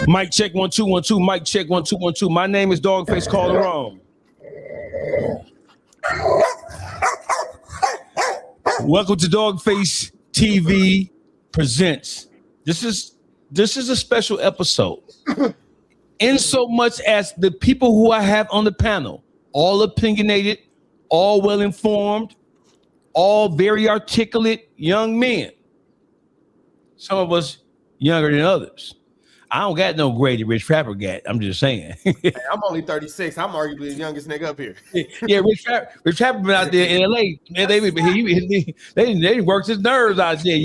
Mic check 1 2 1 2. Mic check 1 2 1 2. My name is Dawgface Calderon. Welcome to Dawgface TV presents. This is a special episode. In so much as the people who I have on the panel, all opinionated, all well informed, all very articulate young men. Some of us younger than others. I don't got no grade that Rich Trapper got. I'm just saying. Hey, I'm only 36. I'm arguably the youngest nigga up here. Yeah, Rich Trapper been out there in LA. Man, they worked his nerves out there.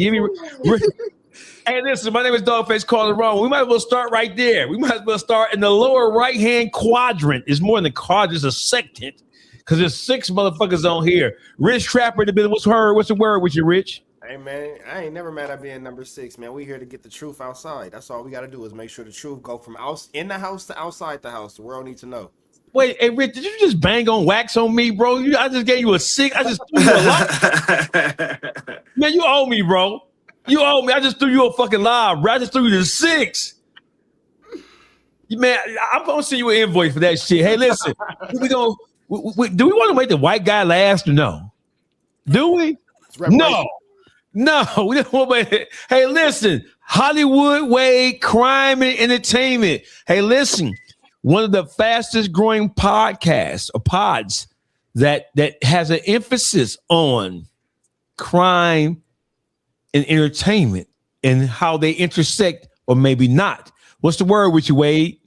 Hey, listen, my name is Dawgface Calderon. We might as well start right there. We might as well start in the lower right-hand quadrant. It's more than a quadrant, it's a sectant. Because there's 6 motherfuckers on here. Rich Trapper in the building. What's the word with you, Rich? Hey, man, I ain't never mad at being number 6, man. We here to get the truth outside. That's all we got to do is make sure the truth go from in the house to outside the house. The world needs to know. Wait, hey, Rich, did you just bang on wax on me, bro? I just gave you a 6. I just threw you a lot. Man, you owe me, bro. You owe me. I just threw you a fucking live, bro. I just threw you the 6. Man, I'm going to send you an invoice for that shit. Hey, listen, do we want to make the white guy last or no? Do we? No, we don't want to. Hey, listen, Hollywood way, crime and entertainment. Hey, listen, one of the fastest growing podcasts or pods that has an emphasis on crime and entertainment and how they intersect or maybe not. What's the word with you, Wade?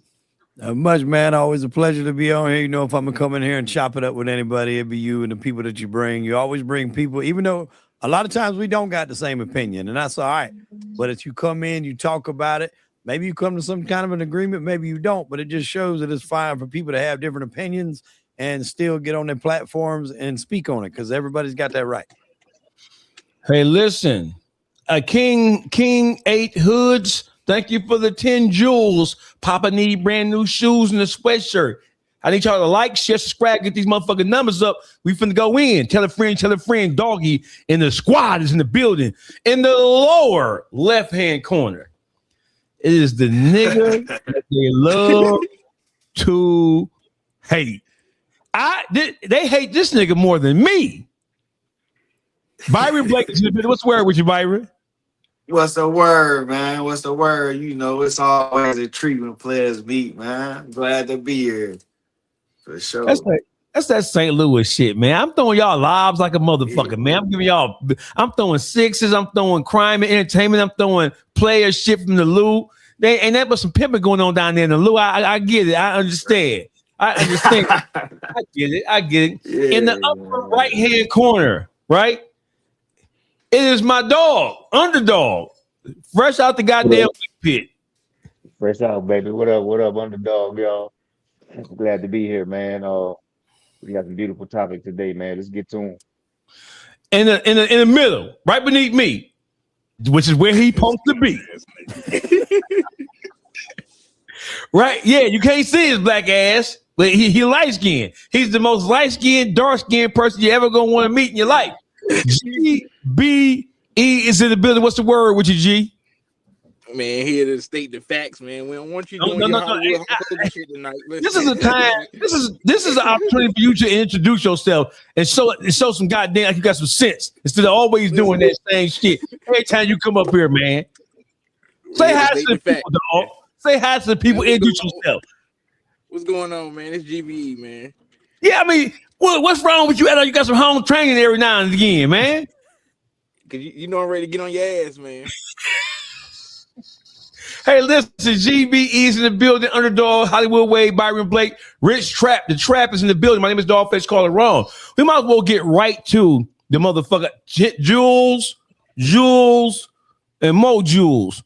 Not much, man. Always a pleasure to be on here. You know, if I'm gonna come in here and chop it up with anybody, it'd be you and the people that you bring. You always bring people, even though a lot of times we don't got the same opinion, and that's all right. But if you come in, you talk about it, maybe you come to some kind of an agreement, maybe you don't, but it just shows that it's fine for people to have different opinions and still get on their platforms and speak on it, because everybody's got that right. Hey, listen, King 8 Hoods, thank you for the 10 jewels. Papa need brand new shoes and a sweatshirt. I need y'all to like, share, subscribe, get these motherfucking numbers up. We finna go in. Tell a friend, Doggy in the squad is in the building. In the lower left-hand corner, it is the nigga that they love to hate. They hate this nigga more than me. Byron Blake is in the building. What's the word with you, Byron? What's the word, man? What's the word? You know, it's always a treat when players meet, man. Glad to be here. For sure. That's that St. Louis shit, man. I'm throwing y'all lobs like a motherfucker, man. I'm throwing 6s, I'm throwing crime and entertainment, I'm throwing player shit from the Lou. Ain't that but some pimping going on down there in the Lou. I get it. I understand. I get it. Yeah. In the upper right-hand corner, right? It is my dog, Underdog. Fresh out the goddamn pit. Fresh out, baby. What up, Underdog, y'all? Glad to be here, man. We got some beautiful topic today, man. Let's get to them. In the middle, right beneath me, which is where he's supposed to be. Right? Yeah, you can't see his black ass, but he light skinned. He's the most light skinned, dark skinned person you ever gonna want to meet in your life. GBE is in the building. What's the word with you, G? Man, here to state the facts, man. We don't want you doing shit tonight. This is a time. This is an opportunity for you to introduce yourself and show some goddamn like you got some sense instead of always doing that same shit. Every time you come up here, man, say hi to the people, dog. Say hi to the people. Introduce yourself. What's going on, man? It's GBE, man. Yeah, I mean, what's wrong with you? I know you got some home training every now and again, man. Cause you know I'm ready to get on your ass, man. Hey, listen, GBE's in the building, Underdog, Hollywood Way, Byron Blake, Rich Trap. The Trap is in the building. My name is Dawgface Calderon. We might as well get right to the motherfucker Jules, and more Jules.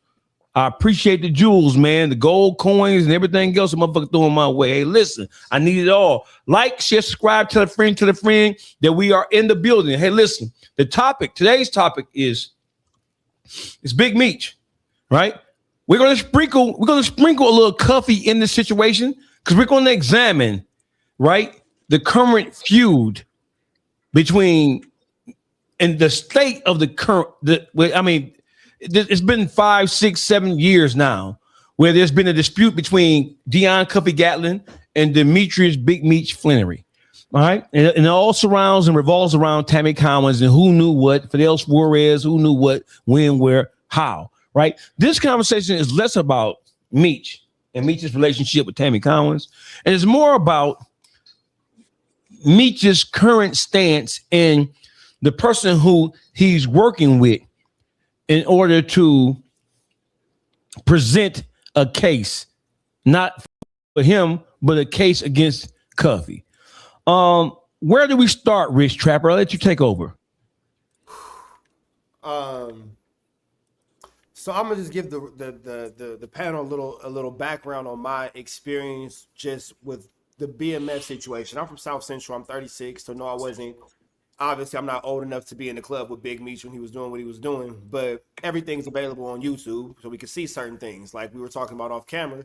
I appreciate the jewels, man, the gold coins and everything else the motherfucker throwing my way. Hey, listen, I need it all. Like, share, subscribe, tell a friend that we are in the building. Hey, listen, today's topic is Big Meech, right? We're gonna sprinkle a little Cuffy in this situation because we're gonna examine, right, the current feud between and the state of the current. It's been 5, 6, 7 years now where there's been a dispute between Dion Cuffy Gatlin and Demetrius Big Meech Flannery. All right. And it all surrounds and revolves around Tammy Collins and who knew what, Fidel Suarez, who knew what, when, where, how. Right. This conversation is less about Meech and Meech's relationship with Tammy Collins, and it's more about Meech's current stance and the person who he's working with in order to present a case, not for him, but a case against Cuffy. Where do we start, Rich Trapper? I'll let you take over. So I'm gonna just give the panel a little background on my experience just with the BMF situation. I'm from South Central. I'm 36, so no, I wasn't. Obviously, I'm not old enough to be in the club with Big Meech when he was doing what he was doing, but everything's available on YouTube, so we can see certain things like we were talking about off camera.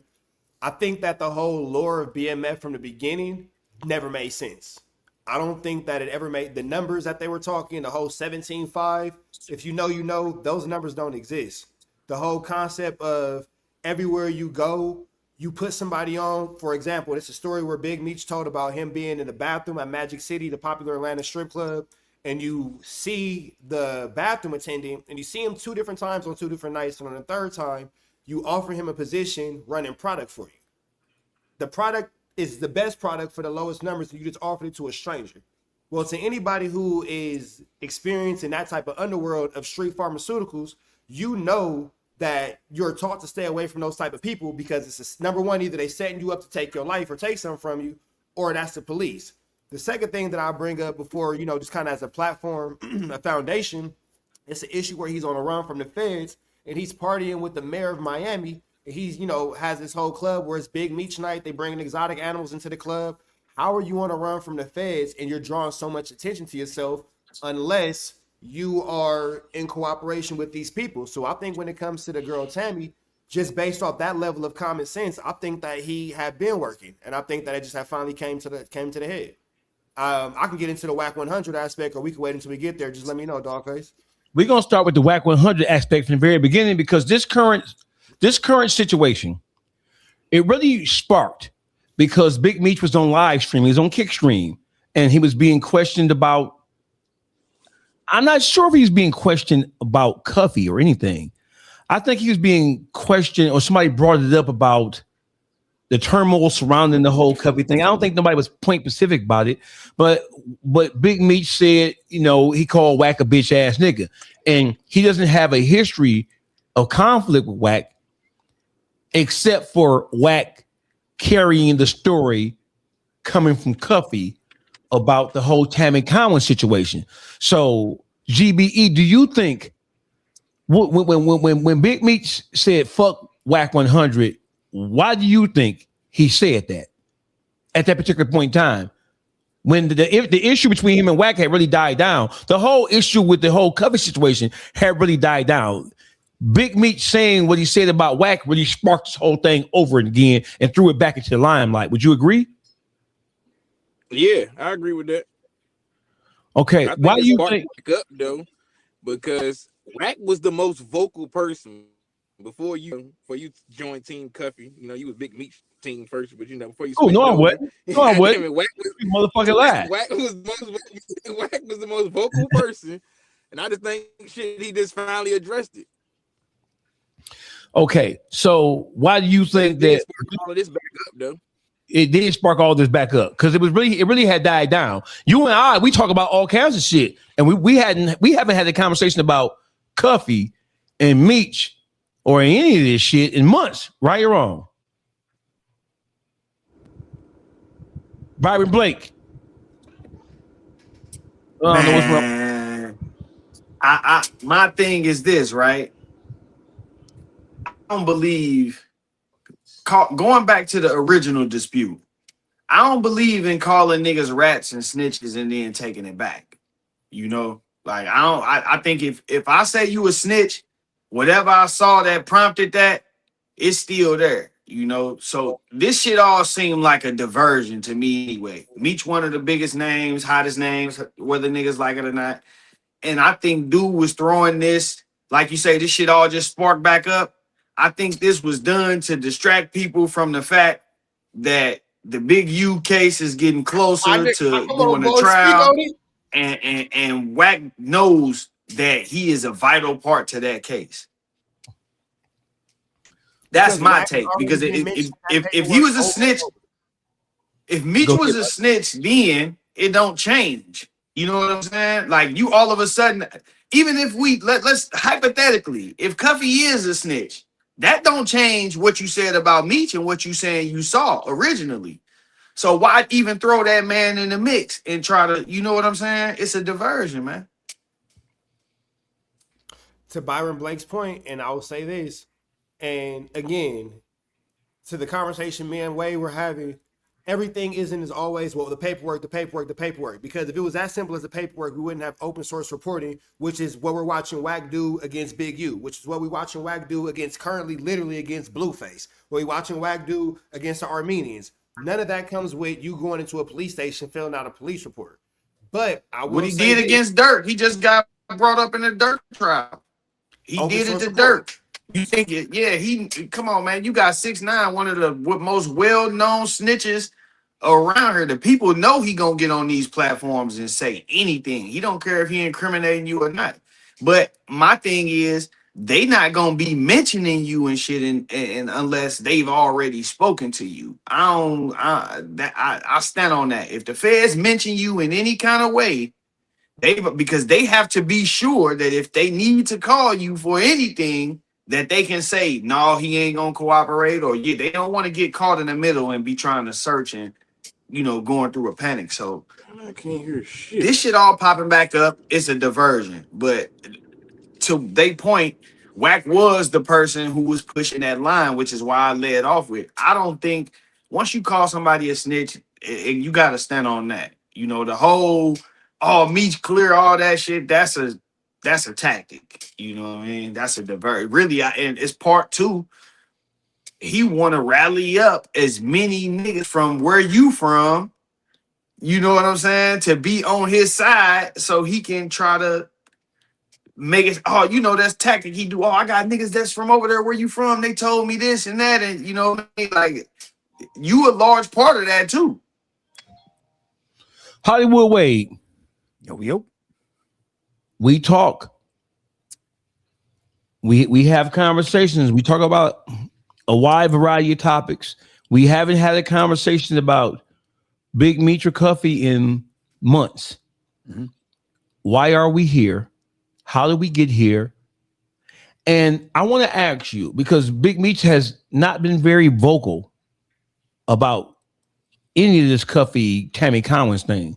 I think that the whole lore of BMF from the beginning never made sense. I don't think that it ever made the numbers that they were talking, the whole 17-5. If you know, you know, those numbers don't exist. The whole concept of everywhere you go, you put somebody on. For example, it's a story where Big Meech told about him being in the bathroom at Magic City, the popular Atlanta strip club, and you see the bathroom attendant, and you see him 2 different times on 2 different nights, and on the 3rd time, you offer him a position running product for you. The product is the best product for the lowest numbers, and you just offered it to a stranger. Well, to anybody who is experienced in that type of underworld of street pharmaceuticals, you know that you're taught to stay away from those type of people because it's number one, either they setting you up to take your life or take something from you, or that's the police. The second thing that I'll bring up before, you know, just kind of as a platform, a foundation, it's an issue where he's on a run from the feds and he's partying with the mayor of Miami. And he's, you know, has this whole club where it's Big Meech night. They bring exotic animals into the club. How are you on a run from the feds and you're drawing so much attention to yourself unless you are in cooperation with these people? So I think when it comes to the girl Tammy, just based off that level of common sense, I think that he had been working, and I think that it just had finally came to the head. I can get into the Wack 100 aspect, or we can wait until we get there. Just let me know, Dawgface. We're gonna start with the Wack 100 aspect from the very beginning because this current situation, it really sparked because Big Meech was on live stream, he was on Kickstream, and he was being questioned about. I'm not sure if he's being questioned about Cuffy or anything. I think he was being questioned, or somebody brought it up about the turmoil surrounding the whole Cuffy thing. I don't think nobody was point specific about it, but Big Meech said, you know, he called Wack a bitch ass nigga, and he doesn't have a history of conflict with Wack, except for Wack carrying the story coming from Cuffy about the whole Tammy Collins situation. So, GBE, do you think when Big Meech said fuck Wack 100, why do you think he said that at that particular point in time? When the issue between him and Wack had really died down, the whole issue with the whole Cuffy situation had really died down. Big Meech saying what he said about Wack really sparked this whole thing over again and threw it back into the limelight. Would you agree? Yeah, I agree with that. Okay, why do you think up though? Because Wack was the most vocal person before you joined Team Cuffy. You know, you was Big Meech team first, but you know before you. Oh no, I wasn't. No, I wasn't. Wack was motherfucking lie. Wack was the most vocal person, and I just think he just finally addressed it. Okay, so why do you think that all of this back up though? It did spark all this back up because it really had died down. You and I, we talk about all kinds of shit, and we haven't had a conversation about Cuffy and Meech or any of this shit in months, right or wrong? Byron Blake. Man, my thing is this, right? I don't believe. Going back to the original dispute, I don't believe in calling niggas rats and snitches and then taking it back. You know, like I think if I say you a snitch, whatever I saw that prompted that, it's still there. You know, so this shit all seemed like a diversion to me anyway. Meech one of the biggest names, hottest names, whether niggas like it or not. And I think dude was throwing this, like you say, this shit all just sparked back up. I think this was done to distract people from the fact that the Big U case is getting closer to going to trial, and Wack knows that he is a vital part to that case. That's my take. Because if he was a snitch, if Meech was a snitch, then it don't change. You know what I'm saying? Like, you all of a sudden, even if we let's hypothetically, if Cuffy is a snitch, that don't change what you said about Meech and what you saying you saw originally. So why even throw that man in the mix and try to, you know what I'm saying? It's a diversion, man. To Byron Blake's point, and I will say this, and again, to the conversation me and Wade were having, everything isn't as always, well, the paperwork. Because if it was as simple as the paperwork, we wouldn't have open source reporting, which is what we're watching Wack do against Big U, which is what we're watching Wack do against, currently literally against Blueface, what we're watching Wack do against the Armenians. None of that comes with you going into a police station filling out a police report. But I will what he did against Dirk, he just got brought up in the Dirk trial. He did it to Dirk. You think it? Yeah, he. Come on, man. You got 6ix9ine, one of the most well-known snitches around here. The people know he gonna get on these platforms and say anything. He don't care if he incriminating you or not. But my thing is, they not gonna be mentioning you and shit, and unless they've already spoken to you. I stand on that. If the feds mention you in any kind of way, because they have to be sure that if they need to call you for anything, that they can say, no, he ain't gonna cooperate, or yeah, they don't want to get caught in the middle and be trying to search and, you know, going through a panic. So I can't hear shit. This shit all popping back up. It's a diversion. But to they point, Wack was the person who was pushing that line, which is why I led off with. I don't think once you call somebody a snitch, you got to stand on that. You know, the whole, Meech clear, all that shit, that's a tactic. You know what I mean? That's a divert. Really, and it's part two. He want to rally up as many niggas from where you from, you know what I'm saying, to be on his side so he can try to make it, that's tactic he do. I got niggas that's from over there where you from. They told me this and that. And, you know, like, you a large part of that, too. Hollywood Wade. Yo. We talk. We have conversations. We talk about a wide variety of topics. We haven't had a conversation about Big Meech or Cuffy in months. Mm-hmm. Why are we here? How did we get here? And I want to ask you, because Big Meech has not been very vocal about any of this Cuffy Tammy Collins thing.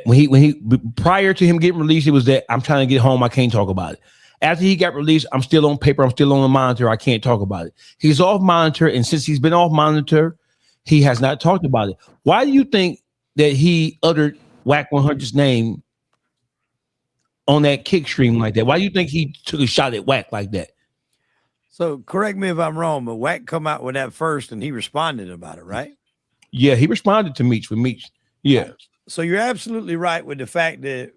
When he prior to him getting released, it was that I'm trying to get home, I can't talk about it. After he got released, I'm still on paper, I'm still on the monitor, I can't talk about it. He's off monitor, and since he's been off monitor, he has not talked about it. Why do you think that he uttered Wack 100's name on that kick stream like that? Why do you think he took a shot at Wack like that? So correct me if I'm wrong, but Wack come out with that first and he responded about it, right? Yeah, he responded to Meech with Meech. Yeah. So you're absolutely right with the fact that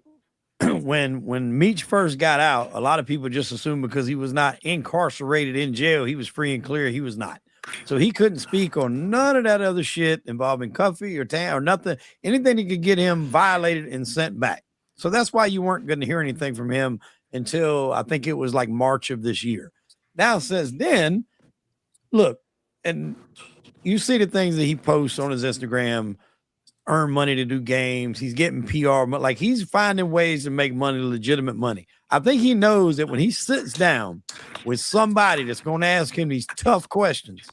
when Meech first got out, a lot of people just assumed because he was not incarcerated in jail, he was free and clear. He was not. So he couldn't speak on none of that other shit involving Cuffy or Tam or nothing, anything that could get him violated and sent back. So that's why you weren't going to hear anything from him until I think it was like March of this year. Now, since then, look, and you see the things that he posts on his Instagram, earn money to do games. He's getting PR, like he's finding ways to make money, legitimate money. I think he knows that when he sits down with somebody that's going to ask him these tough questions,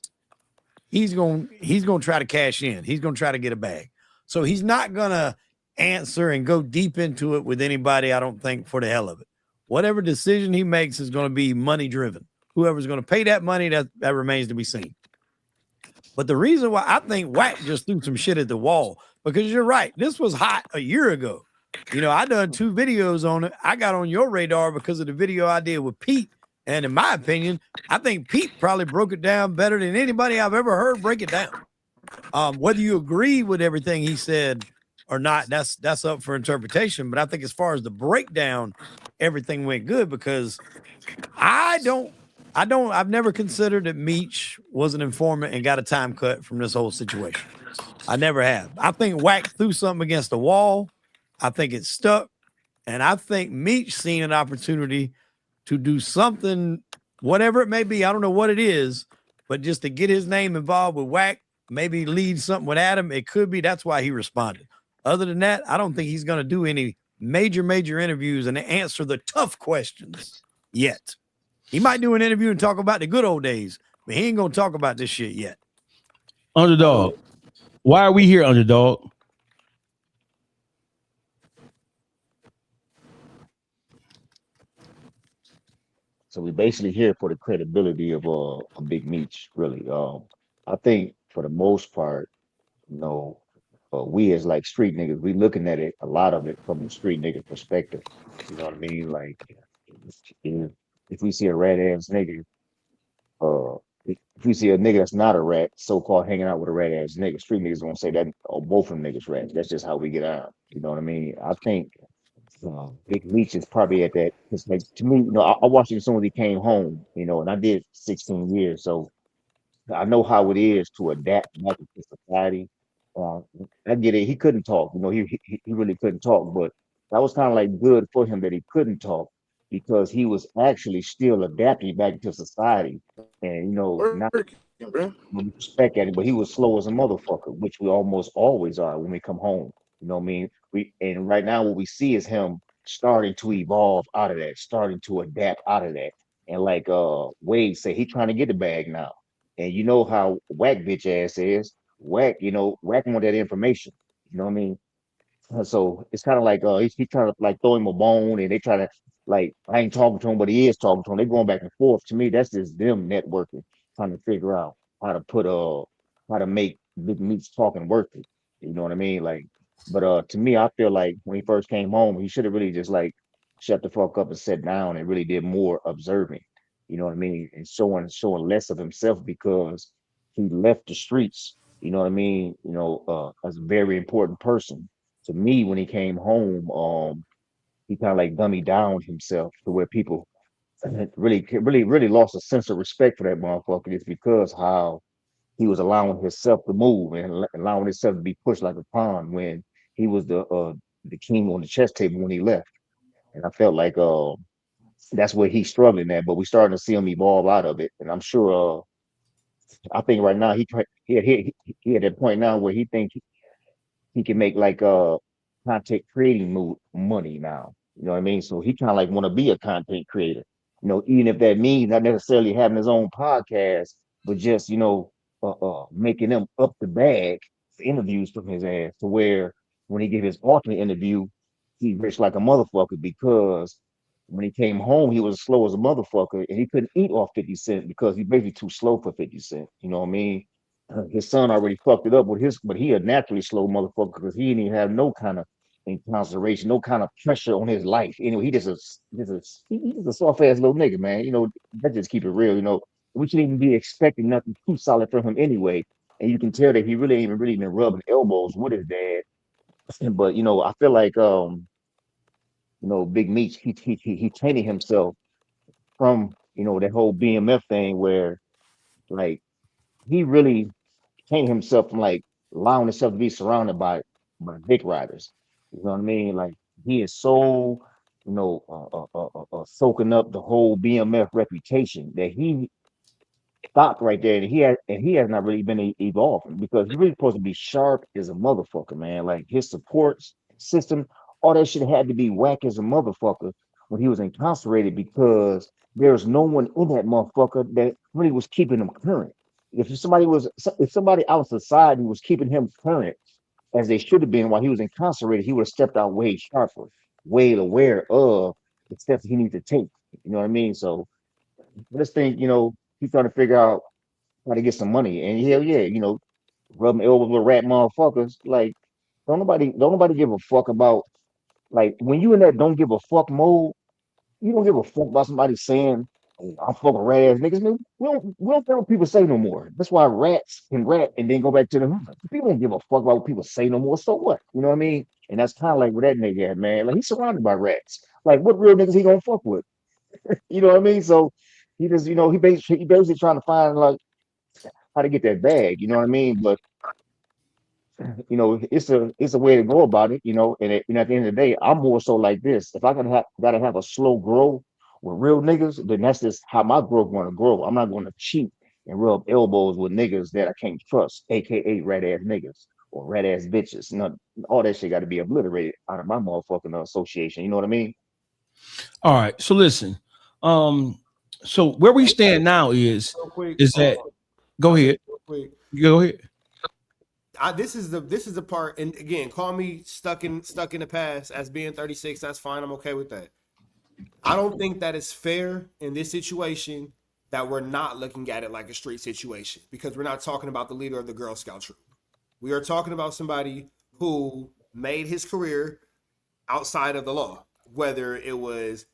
he's going to try to cash in. He's going to try to get a bag. So he's not going to answer and go deep into it with anybody, I don't think, for the hell of it. Whatever decision he makes is going to be money driven. Whoever's going to pay that money, that remains to be seen. But the reason why I think Wack just threw some shit at the wall, because you're right, this was hot a year ago. You know, I done 2 videos on it. I got on your radar because of the video I did with Pete. And in my opinion, I think Pete probably broke it down better than anybody I've ever heard break it down. Whether you agree with everything he said or not, that's up for interpretation. But I think as far as the breakdown, everything went good, because I don't I've never considered that Meech was an informant and got a time cut from this whole situation. I never have. I think Wack threw something against the wall. I think it stuck. And I think Meech seen an opportunity to do something, whatever it may be. I don't know what it is, but just to get his name involved with Wack, maybe lead something with Adam. It could be that's why he responded. Other than that, I don't think he's going to do any major interviews and answer the tough questions yet. He might do an interview and talk about the good old days, but he ain't going to talk about this shit yet. Underdog. Why are we here, Underdog? So we basically here for the credibility of a Big Meech, really. I think for the most part, you know, we as like street niggas, we looking at it a lot of it from the street nigga perspective. You know what I mean? Like if, if we see a rat ass nigga, uh, if we see a nigga that's not a rat, so called hanging out with a rat ass nigga, street niggas gonna say that oh, both of them niggas rats. That's just how we get out. You know what I mean? I think Big Meech is probably at that. Because like to me, I watched him as soon as he came home, and I did 16 years, so I know how it is to adapt back into society. Uh, I get it. He couldn't talk. He really couldn't talk, but that was kind of like good for him that he couldn't talk because he was actually still adapting back into society, and not Working, bro. respect at it, but he was slow as a motherfucker, which we almost always are when we come home. You know what I mean? And right now what we see is him starting to evolve out of that, starting to adapt out of that. And like Wade said, he trying to get the bag now. And you know how whack bitch ass is. Whack, whack want that information. You know what I mean? So it's kind of like he trying to like throw him a bone, and they try to like I ain't talking to him, but he is talking to him. They going back and forth. To me, that's just them networking, trying to figure out how to make Big Meats talking worth it. You know what I mean? Like, but to me, I feel like when he first came home, he should have really just like shut the fuck up and sat down and really did more observing. You know what I mean? And showing less of himself because he left the streets. You know what I mean? As a very important person to me when he came home, he kind of like dummied down himself to where people really lost a sense of respect for that motherfucker. It's because how he was allowing himself to move and allowing himself to be pushed like a pawn when he was the king on the chess table when he left. And I felt like that's where he's struggling at, but we starting to see him evolve out of it. And I'm sure I think right now he at that point now where he think he can make like content creating money now. You know what I mean? So he kind of like want to be a content creator. Even if that means not necessarily having his own podcast, but just making them up the bag for interviews from his ass to where when he give his ultimate interview, he rich like a motherfucker because when he came home, he was slow as a motherfucker and he couldn't eat off 50 Cent because he's basically too slow for 50 Cent. You know what I mean? His son already fucked it up with but he a naturally slow motherfucker because he didn't even have no kind of incarceration, no kind of pressure on his life. He he's just a soft ass little nigga, man. That just keep it real. We shouldn't even be expecting nothing too solid from him anyway. And you can tell that he really ain't even really been rubbing elbows with his dad. But I feel like Big Meech, he training himself from that whole BMF thing where like he really trained himself from like allowing himself to be surrounded by dick riders. You know what I mean? Like he is so soaking up the whole BMF reputation that he stopped right there, and he has not really been evolving because he's really supposed to be sharp as a motherfucker, man. Like his support system, all that shit had to be whack as a motherfucker when he was incarcerated because there's no one in that motherfucker that really was keeping him current. If somebody out of society was keeping him current as they should have been while he was incarcerated, he would have stepped out way sharper, way aware of the steps he needs to take. You know what I mean? So this thing, he's trying to figure out how to get some money. And hell yeah, rubbing elbows with rat motherfuckers. Like, don't nobody give a fuck about like when you in that don't give a fuck mode, you don't give a fuck about somebody saying, "Oh, I'm fucking rat ass niggas." Man, we don't care what people say no more. That's why rats can rat and then go back to the hood. People don't give a fuck about what people say no more. So what? You know what I mean? And that's kind of like where that nigga at, man. Like he's surrounded by rats. Like what real niggas he gonna fuck with? You know what I mean? So he just, he basically trying to find like how to get that bag. You know what I mean? But it's a way to go about it. And at the end of the day, I'm more so like this. If I gotta have a slow grow with real niggas, then that's just how my growth want to grow. I'm not going to cheat and rub elbows with niggas that I can't trust, aka red ass niggas or red ass bitches. All that shit got to be obliterated out of my motherfucking association. You know what I mean? All right. So listen. So where we stand now is that go ahead. Go ahead. This is the part, and again, call me stuck in the past as being 36. That's fine. I'm okay with that. I don't think that it's fair in this situation that we're not looking at it like a street situation, because we're not talking about the leader of the Girl Scout troop. We are talking about somebody who made his career outside of the law, whether it was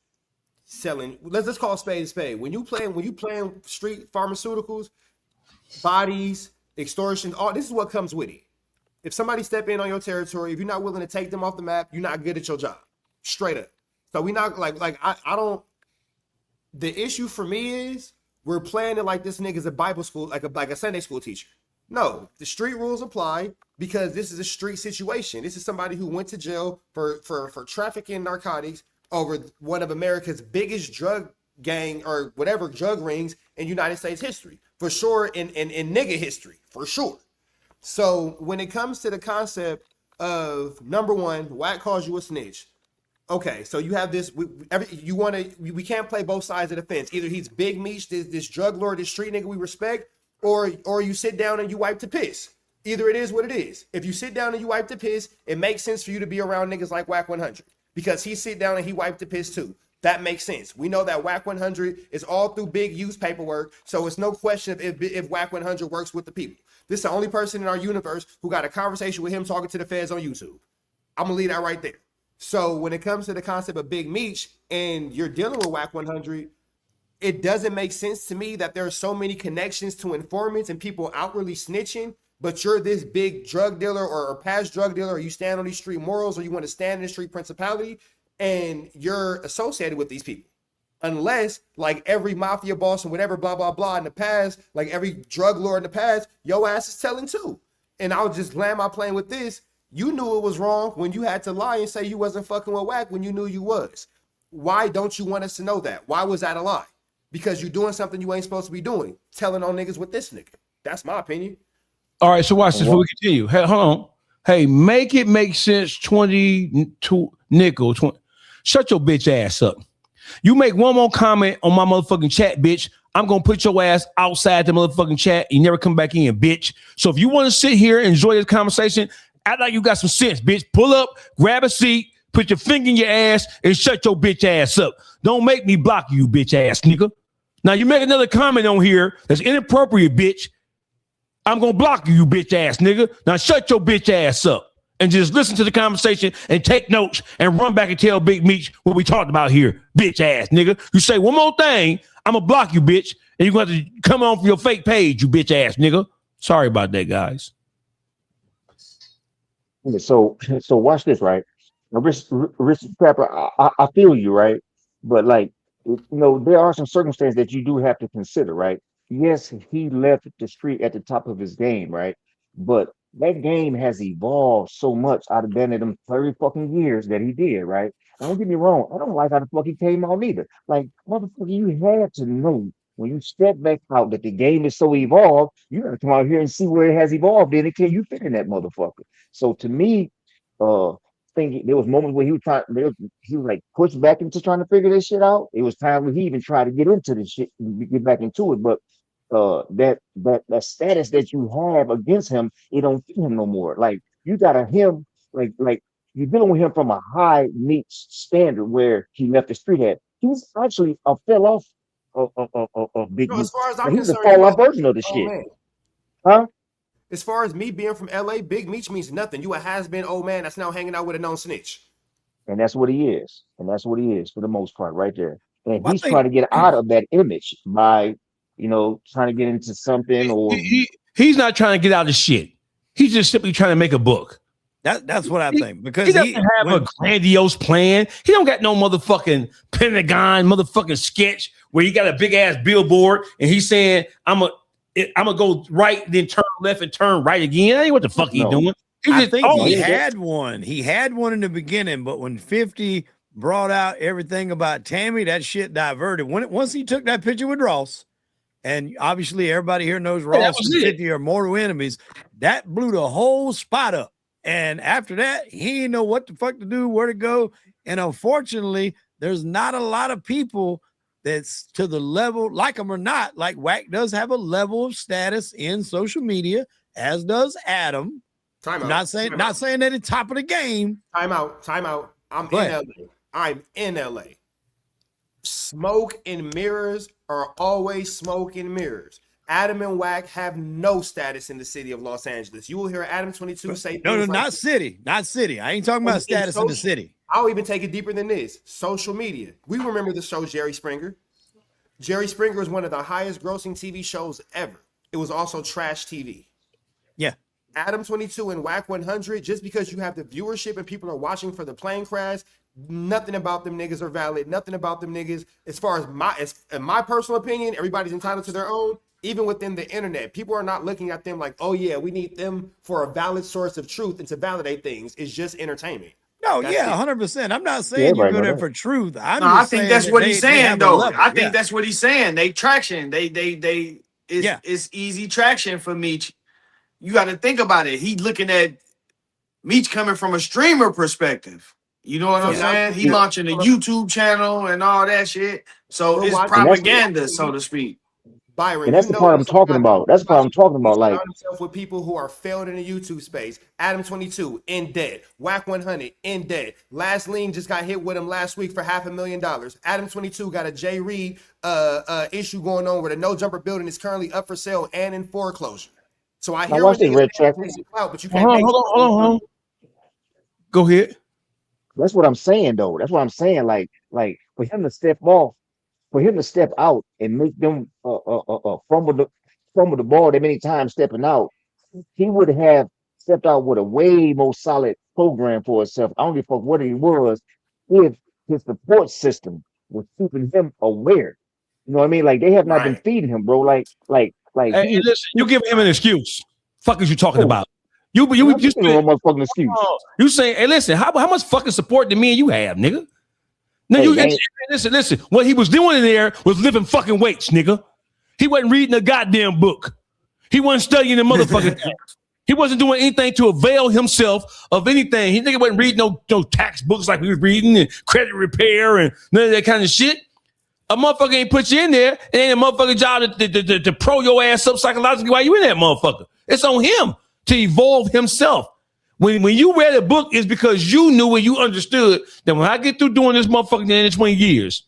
selling. Let's call a spade a spade. When you playing street pharmaceuticals, bodies, extortion, all this is what comes with it. If somebody step in on your territory, if you're not willing to take them off the map, you're not good at your job. Straight up. So we not I don't. The issue for me is we're playing it like this nigga's a Bible school, like a Sunday school teacher. No, the street rules apply because this is a street situation. This is somebody who went to jail for trafficking narcotics over one of America's biggest drug gang or whatever drug rings in United States history, for sure, in nigga history, for sure. So when it comes to the concept of, number one, Wack calls you a snitch. Okay, so you have this. We can't play both sides of the fence. Either he's Big Meech, this drug lord, this street nigga we respect, or you sit down and you wipe the piss. Either it is what it is. If you sit down and you wipe the piss, it makes sense for you to be around niggas like Wack 100 because he sit down and he wiped the piss too. That makes sense. We know that Wack 100 is all through big use paperwork, so it's no question if Wack 100 works with the people. This is the only person in our universe who got a conversation with him talking to the feds on YouTube. I'm gonna leave that right there. So when it comes to the concept of Big Meech and you're dealing with Wack 100, it doesn't make sense to me that there are so many connections to informants and people outwardly snitching, but you're this big drug dealer or past drug dealer, or you stand on these street morals, or you want to stand in the street principality, and you're associated with these people. Unless, like every mafia boss and whatever, blah, blah, blah in the past, like every drug lord in the past, your ass is telling too. And I'll just land my plane with this. You knew it was wrong when you had to lie and say you wasn't fucking with Wack when you knew you was. Why don't you want us to know that? Why was that a lie? Because you're doing something you ain't supposed to be doing, telling on niggas with this nigga. That's my opinion. All right, so watch this before we continue. Hey, hold on. Hey, make it make sense. 22 nickel. 20. Shut your bitch ass up. You make one more comment on my motherfucking chat, bitch, I'm gonna put your ass outside the motherfucking chat. You never come back in, bitch. So if you want to sit here and enjoy this conversation, act like you got some sense, bitch. Pull up, grab a seat, put your finger in your ass, and shut your bitch ass up. Don't make me block you, bitch ass nigga. Now you make another comment on here that's inappropriate, bitch. I'm gonna block you, bitch ass nigga. Now shut your bitch ass up and just listen to the conversation and take notes and run back and tell Big Meech what we talked about here, bitch ass nigga. You say one more thing, I'm gonna block you, bitch, and you're gonna have to come on for your fake page, you bitch ass nigga. Sorry about that, guys. So watch this, right? Rich Trapper, I feel you, right? But like, there are some circumstances that you do have to consider, right? Yes, he left the street at the top of his game, right? But that game has evolved so much out of them 30 fucking years that he did, right? Now, don't get me wrong, I don't like how the fuck he came out either. Like, motherfucker, you had to know when you step back out that the game is so evolved, you gotta come out here and see where it has evolved in it. Can you fit in that motherfucker? So to me, think there was moments where he was like pushed back into trying to figure this shit out. It was time when he even tried to get into this shit, get back into it. But that status that you have against him, it don't fit him no more. Like you got him, like you're dealing with him from a high meat standard where he left the street at. He's actually a fell off of Big Meech. As far as I'm He's a concerned, fall off version of the shit. Man. Huh? As far as me being from LA, Big Meech means nothing. You a has-been old man that's now hanging out with a known snitch. And that's what he is. And that's what he is for the most part, right there. And he's trying to get out of that image by, trying to get into something or he's not trying to get out of shit. He's just simply trying to make a book. That's what I think, because he doesn't have a grandiose plan. He don't got no motherfucking Pentagon motherfucking sketch where he got a big ass billboard and he's saying I'm gonna go right, then turn left and turn right again. That ain't what the fuck he doing. I think he had one. He had one in the beginning, but when 50 brought out everything about Tammy, that shit diverted. Once he took that picture with Ross, and obviously everybody here knows Ross and 50 are mortal enemies, that blew the whole spot up. And after that, he didn't know what the fuck to do, where to go. And unfortunately, there's not a lot of people that's to the level, like him or not, like Wack does have a level of status in social media, as does Adam. Not saying that it's top of the game. Time out. I'm in LA. I'm in LA. Smoke and mirrors are always smoke and mirrors. Adam and Wack have no status in the city of Los Angeles. You will hear Adam 22 say no, not city. I ain't talking about status in the city. I'll even take it deeper than this. Social media. We remember the show Jerry Springer. Jerry Springer is one of the highest grossing TV shows ever. It was also trash TV. Yeah. Adam 22 and Wack 100, just because you have the viewership and people are watching for the plane crash, nothing about them niggas are valid. Nothing about them niggas. As far as in my personal opinion, everybody's entitled to their own. Even within the internet, people are not looking at them like, oh yeah, we need them for a valid source of truth and to validate things. It's just entertainment. No, That's yeah, 100%. I'm not saying you go there for truth. I think that's what he's saying, though. I think that's what he's saying. They traction. It's easy traction for Meech. You got to think about it. He's looking at Meech coming from a streamer perspective. You know what I'm saying? He launching a YouTube channel and all that shit. So it's propaganda, so to speak. Byron, and that's the part I'm talking about. That's the part I'm talking about. Like himself with people who are failed in the YouTube space. Adam 22 in debt. Wack 100 in debt. Last Lean just got hit with him last week for $500,000. Adam 22 got a J Reed issue going on where the No Jumper building is currently up for sale and in foreclosure. So I hear what Red Track. But you can't. Hold on. Go ahead. That's what I'm saying, though. That's what I'm saying. Like for him to step off. For him to step out and make them fumble the ball that many times stepping out, he would have stepped out with a way more solid program for himself. I don't give a fuck what he was, if his support system was keeping him aware. You know what I mean? Like they have not been feeding him, bro. Like. Hey, listen, you give him an excuse. Fuck is you talking about? You motherfucking excuse. You saying, hey, listen, how much fucking support do me and you have, nigga? No, listen. What he was doing in there was lifting fucking weights, nigga. He wasn't reading a goddamn book. He wasn't studying the motherfucking text. He wasn't doing anything to avail himself of anything. He nigga wasn't reading no tax books like we was reading and credit repair and none of that kind of shit. A motherfucker ain't put you in there. It ain't a motherfucking job to pro your ass up psychologically while you in that motherfucker. It's on him to evolve himself. When you read a book, it's because you knew and you understood that when I get through doing this motherfucking in 20 years,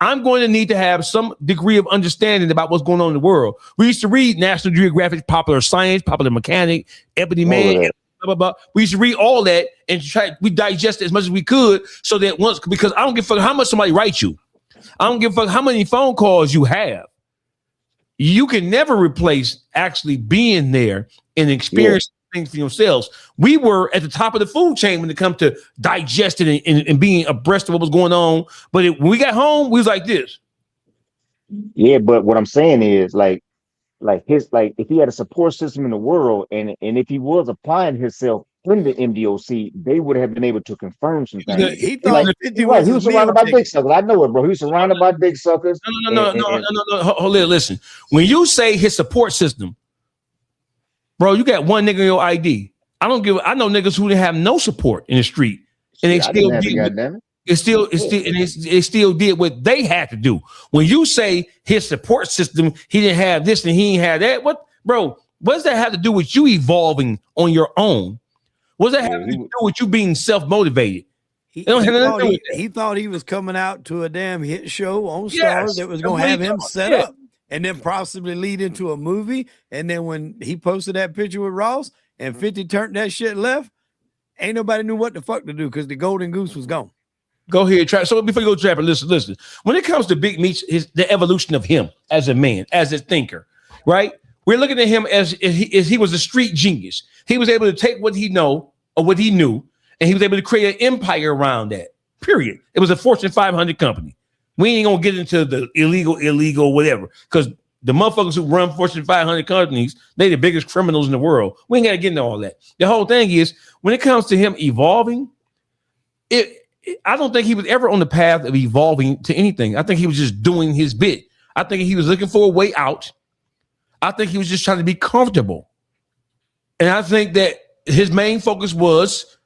I'm going to need to have some degree of understanding about what's going on in the world. We used to read National Geographic, Popular Science, Popular Mechanic, Ebony Man, blah, blah, blah. We used to read all that and we digest it as much as we could so that because I don't give a fuck how much somebody writes you. I don't give a fuck how many phone calls you have. You can never replace actually being there and experiencing things for yourselves. We were at the top of the food chain when it comes to digesting and being abreast of what was going on. But when we got home, we was like this. Yeah, but what I'm saying is like if he had a support system in the world and if he was applying himself in the MDOC, they would have been able to confirm some things. He thought he was surrounded by dick suckers. I know it, bro. He was surrounded by dick suckers. No. Hold on, listen. When you say his support system, bro, you got one nigga in your ID. I know niggas who didn't have no support in the street, and they still did what they had to do. When you say his support system, he didn't have this and he didn't have that. What does that have to do with you evolving on your own? What does that have to do with you being self-motivated? He thought he was coming out to a damn hit show on Stars that was going to have him set up and then possibly lead into a movie. And then when he posted that picture with Ross and 50 turned that shit left, ain't nobody knew what the fuck to do because the golden goose was gone. Go ahead, Trapper. So before you go, Trapper, listen. When it comes to Big Meech, the evolution of him as a man, as a thinker, right? We're looking at him as he was a street genius. He was able to take what he know of what he knew, and he was able to create an empire around that. Period. It was a Fortune 500 company. We ain't gonna get into the illegal, whatever, because the motherfuckers who run Fortune 500 companies, they the biggest criminals in the world. We ain't gotta get into all that. The whole thing is, when it comes to him evolving, I don't think he was ever on the path of evolving to anything. I think he was just doing his bit. I think he was looking for a way out. I think he was just trying to be comfortable. And I think that his main focus was,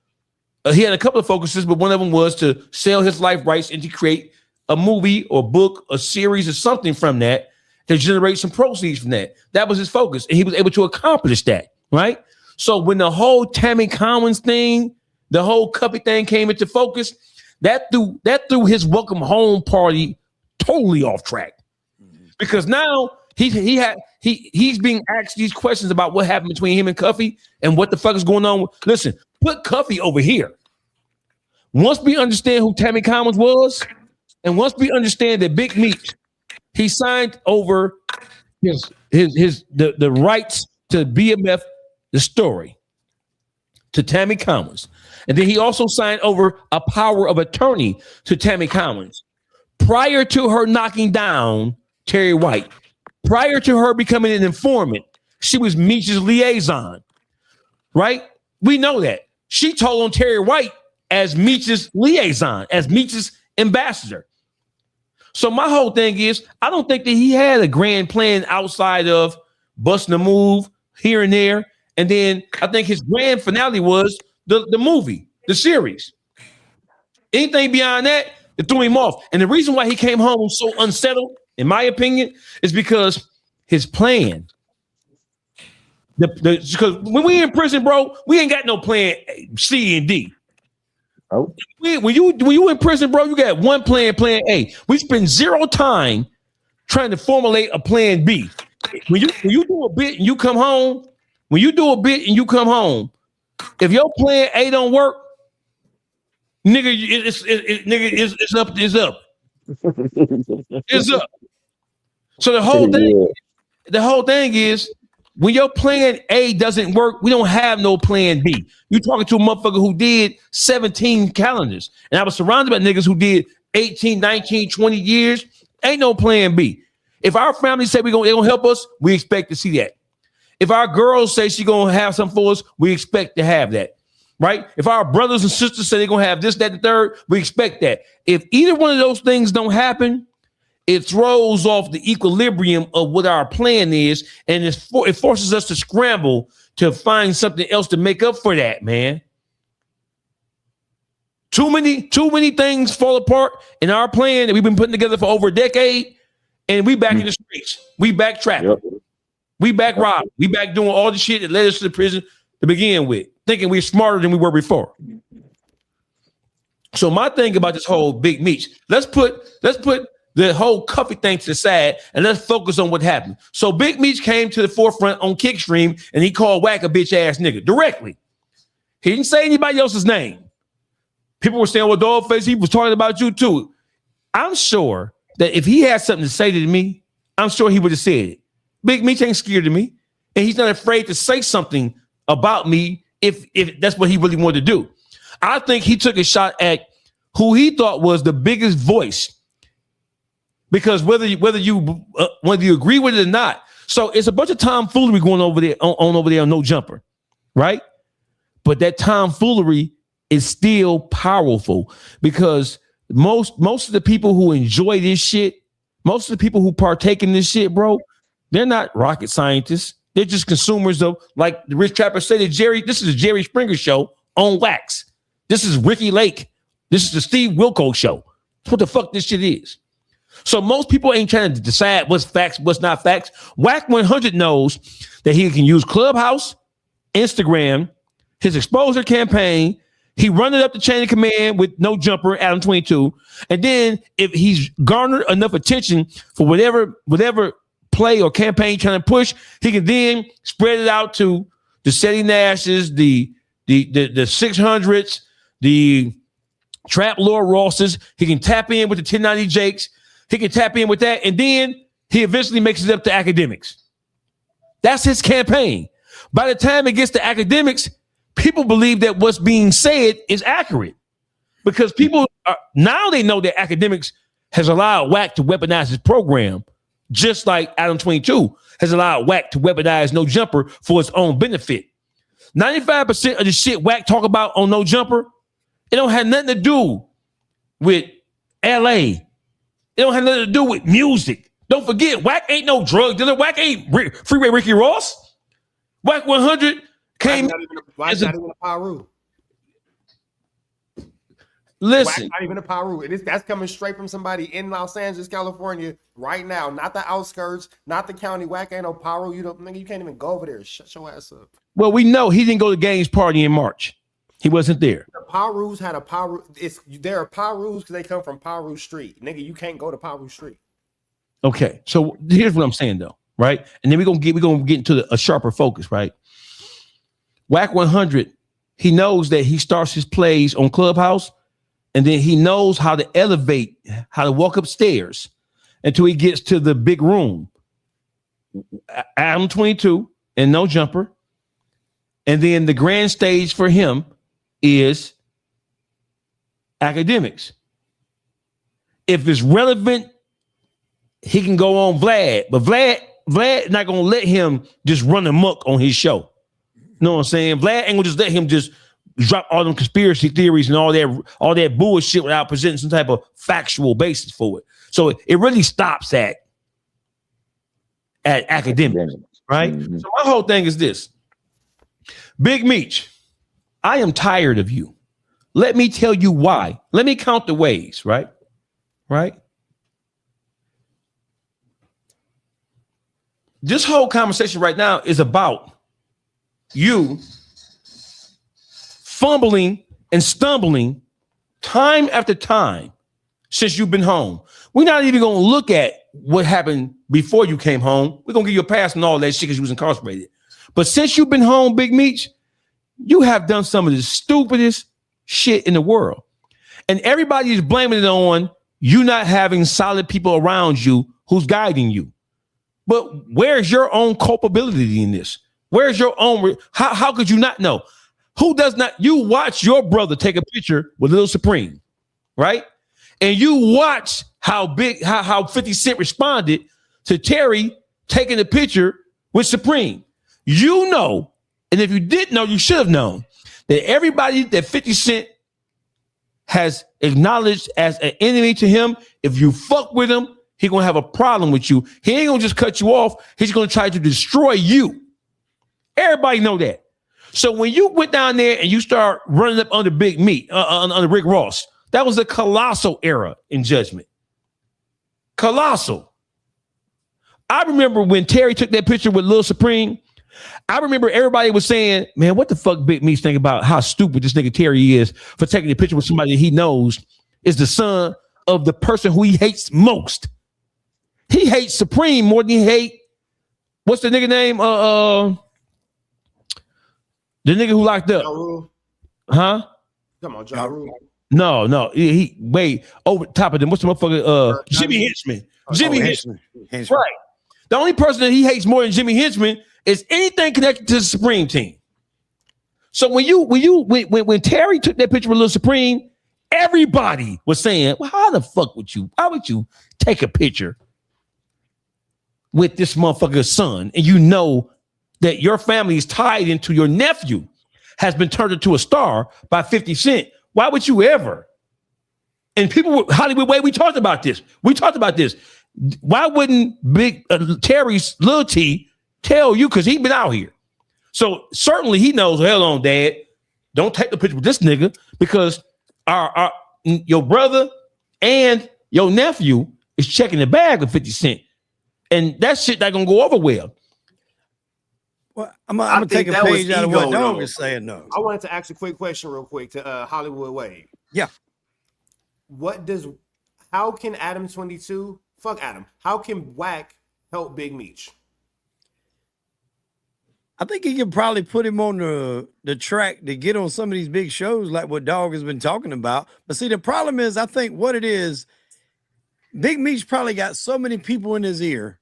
he had a couple of focuses, but one of them was to sell his life rights and to create a movie or book, a series or something from that to generate some proceeds from that. That was his focus. And he was able to accomplish that, right? So when the whole Tammy Collins thing, the whole Cuppy thing came into focus, that threw his welcome home party totally off track. Because now he's being asked these questions about what happened between him and Cuffy and what the fuck is going on. Listen, put Cuffy over here. Once we understand who Tammy Collins was, and once we understand that Big Meech, he signed over the rights to BMF, the story, to Tammy Collins. And then he also signed over a power of attorney to Tammy Collins prior to her knocking down Terry White. Prior to her becoming an informant, she was Meech's liaison, right? We know that. She told on Terry White as Meech's liaison, as Meech's ambassador. So my whole thing is, I don't think that he had a grand plan outside of busting a move here and there. And then I think his grand finale was the movie, the series. Anything beyond that, it threw him off. And the reason why he came home so unsettled, in my opinion, is because his plan. Because when we in prison, bro, we ain't got no plan C and D. Oh, When you in prison, bro, you got one plan A. We spend zero time trying to formulate a plan B. When you do a bit and you come home, if your plan A don't work, nigga, it's up. It's up. So the whole thing is, when your plan A doesn't work, we don't have no plan B. You talking to a motherfucker who did 17 calendars. And I was surrounded by niggas who did 18, 19, 20 years. Ain't no plan B. If our family say they gonna help us, we expect to see that. If our girls say she gonna have something for us, we expect to have that. Right? If our brothers and sisters say they're gonna have this, that, and the third, we expect that. If either one of those things don't happen, it throws off the equilibrium of what our plan is, and it forces us to scramble to find something else to make up for that, man. Too many things fall apart in our plan that we've been putting together for over a decade, and we back in the streets. We back trapping. Yep. We back robbing. We back doing all the shit that led us to the prison to begin with, thinking we're smarter than we were before. So my thing about this whole Big Meech, let's put the whole Cuffy thing to the side, and let's focus on what happened. So Big Meech came to the forefront on Kickstream, and he called Wack a bitch ass nigga directly. He didn't say anybody else's name. People were saying, well, Dawgface, he was talking about you too. I'm sure that if he had something to say to me, I'm sure he would have said it. Big Meech ain't scared of me, and he's not afraid to say something about me if that's what he really wanted to do. I think he took a shot at who he thought was the biggest voice. Because whether you agree with it or not, so it's a bunch of tomfoolery going over there on No Jumper, right? But that tomfoolery is still powerful because most of the people who enjoy this shit, most of the people who partake in this shit, bro, they're not rocket scientists. They're just consumers of, like the Rich Trapper said, this is a Jerry Springer show on wax. This is Ricky Lake. This is the Steve Wilkos show. That's what the fuck this shit is. So most people ain't trying to decide what's facts, what's not facts. Wack 100 knows that he can use Clubhouse, Instagram, his exposure campaign. He run it up the chain of command with No Jumper, Adam 22. And then if he's garnered enough attention for whatever play or campaign trying to push, he can then spread it out to the Seti Nashes, the 600s, the Trap Lord Rosses. He can tap in with the 1090 Jakes. He can tap in with that, and then he eventually makes it up to academics. That's his campaign. By the time it gets to academics, people believe that what's being said is accurate because people now they know that academics has allowed Wack to weaponize his program, just like Adam 22 has allowed Wack to weaponize No Jumper for its own benefit. 95% of the shit Wack talk about on No Jumper, it don't have nothing to do with LA. It don't have nothing to do with music. Don't forget, Wack ain't no drug dealer. Wack ain't Freeway Ricky Ross. Wack 100 came. Wack's not even a Paru. Listen, Wack's not even a Paru. That's coming straight from somebody in Los Angeles, California, right now. Not the outskirts, not the county. Wack ain't no Paru. You can't even go over there. Shut your ass up. well, we know he didn't go to Gaines party in March. He wasn't there. The Parus had a Paru. There are Parus because they come from Paru Street. Nigga, you can't go to Paru Street. Okay, so here's what I'm saying though, right? And then we're gonna get into a sharper focus, right? Wack 100, he knows that he starts his plays on Clubhouse, and then he knows how to elevate, how to walk upstairs until he gets to the big room. Adam 22 and No Jumper, and then the grand stage for him is academics. If it's relevant, he can go on Vlad, but Vlad not gonna let him just run amok on his show. You know what I'm saying? Vlad ain't gonna just let him just drop all them conspiracy theories and all that bullshit without presenting some type of factual basis for it. So it really stops at academics, right? Mhm. So my whole thing is this. Big Meech, I am tired of you. Let me tell you why. Let me count the ways, right? Right? This whole conversation right now is about you fumbling and stumbling time after time since you've been home. We're not even going to look at what happened before you came home. We're going to give you a pass on all that shit because you was incarcerated. But since you've been home, Big Meech, you have done some of the stupidest shit in the world. And everybody is blaming it on you not having solid people around you who's guiding you. But where's your own culpability in this? Where's your own? How could you not know? Who does not? You watch your brother take a picture with Lil Supreme, right? And you watch how 50 Cent responded to Terry taking a picture with Supreme. You know, and if you didn't know, you should have known that everybody that 50 Cent has acknowledged as an enemy to him, if you fuck with him, he's gonna have a problem with you. He ain't gonna just cut you off. He's gonna try to destroy you. Everybody know that. So when you went down there and you start running up under Big Meat, under Rick Ross, that was a colossal error in judgment. Colossal. I remember when Terry took that picture with Lil Supreme, I remember everybody was saying, man, what the fuck Big Meat's think about how stupid this nigga Terry is for taking a picture with somebody that he knows is the son of the person who he hates most. He hates Supreme more than he hate, what's the nigga name? The nigga who locked up. Ja Rule. Huh? Come on, Ja Rule. No. He way over top of them. What's the motherfucker? Jimmy Henchman. Jimmy Henchman. Right. The only person that he hates more than Jimmy Henchman is anything connected to the Supreme team. So when Terry took that picture with Lil Supreme, everybody was saying, well, how the fuck would you? Why would you take a picture with this motherfucker's son? And you know that your family is tied into your nephew has been turned into a star by 50 Cent. Why would you ever? And people, Hollywood Way, we talked about this. Why wouldn't Big Terry's Lil T tell you? Because he been out here. So certainly he knows, hell on, Dad, don't take the picture with this nigga because your brother and your nephew is checking the bag with 50 Cent. And that shit not gonna go over well. Well, I'm gonna take a page out of what Dog is saying, though. I wanted to ask a quick question real quick to Hollywood Wade. Yeah. How can Adam 22, fuck Adam, how can Wack help Big Meech? I think he can probably put him on the track to get on some of these big shows like what Dog has been talking about. But see, the problem is, I think what it is, Big Meech probably got so many people in his ear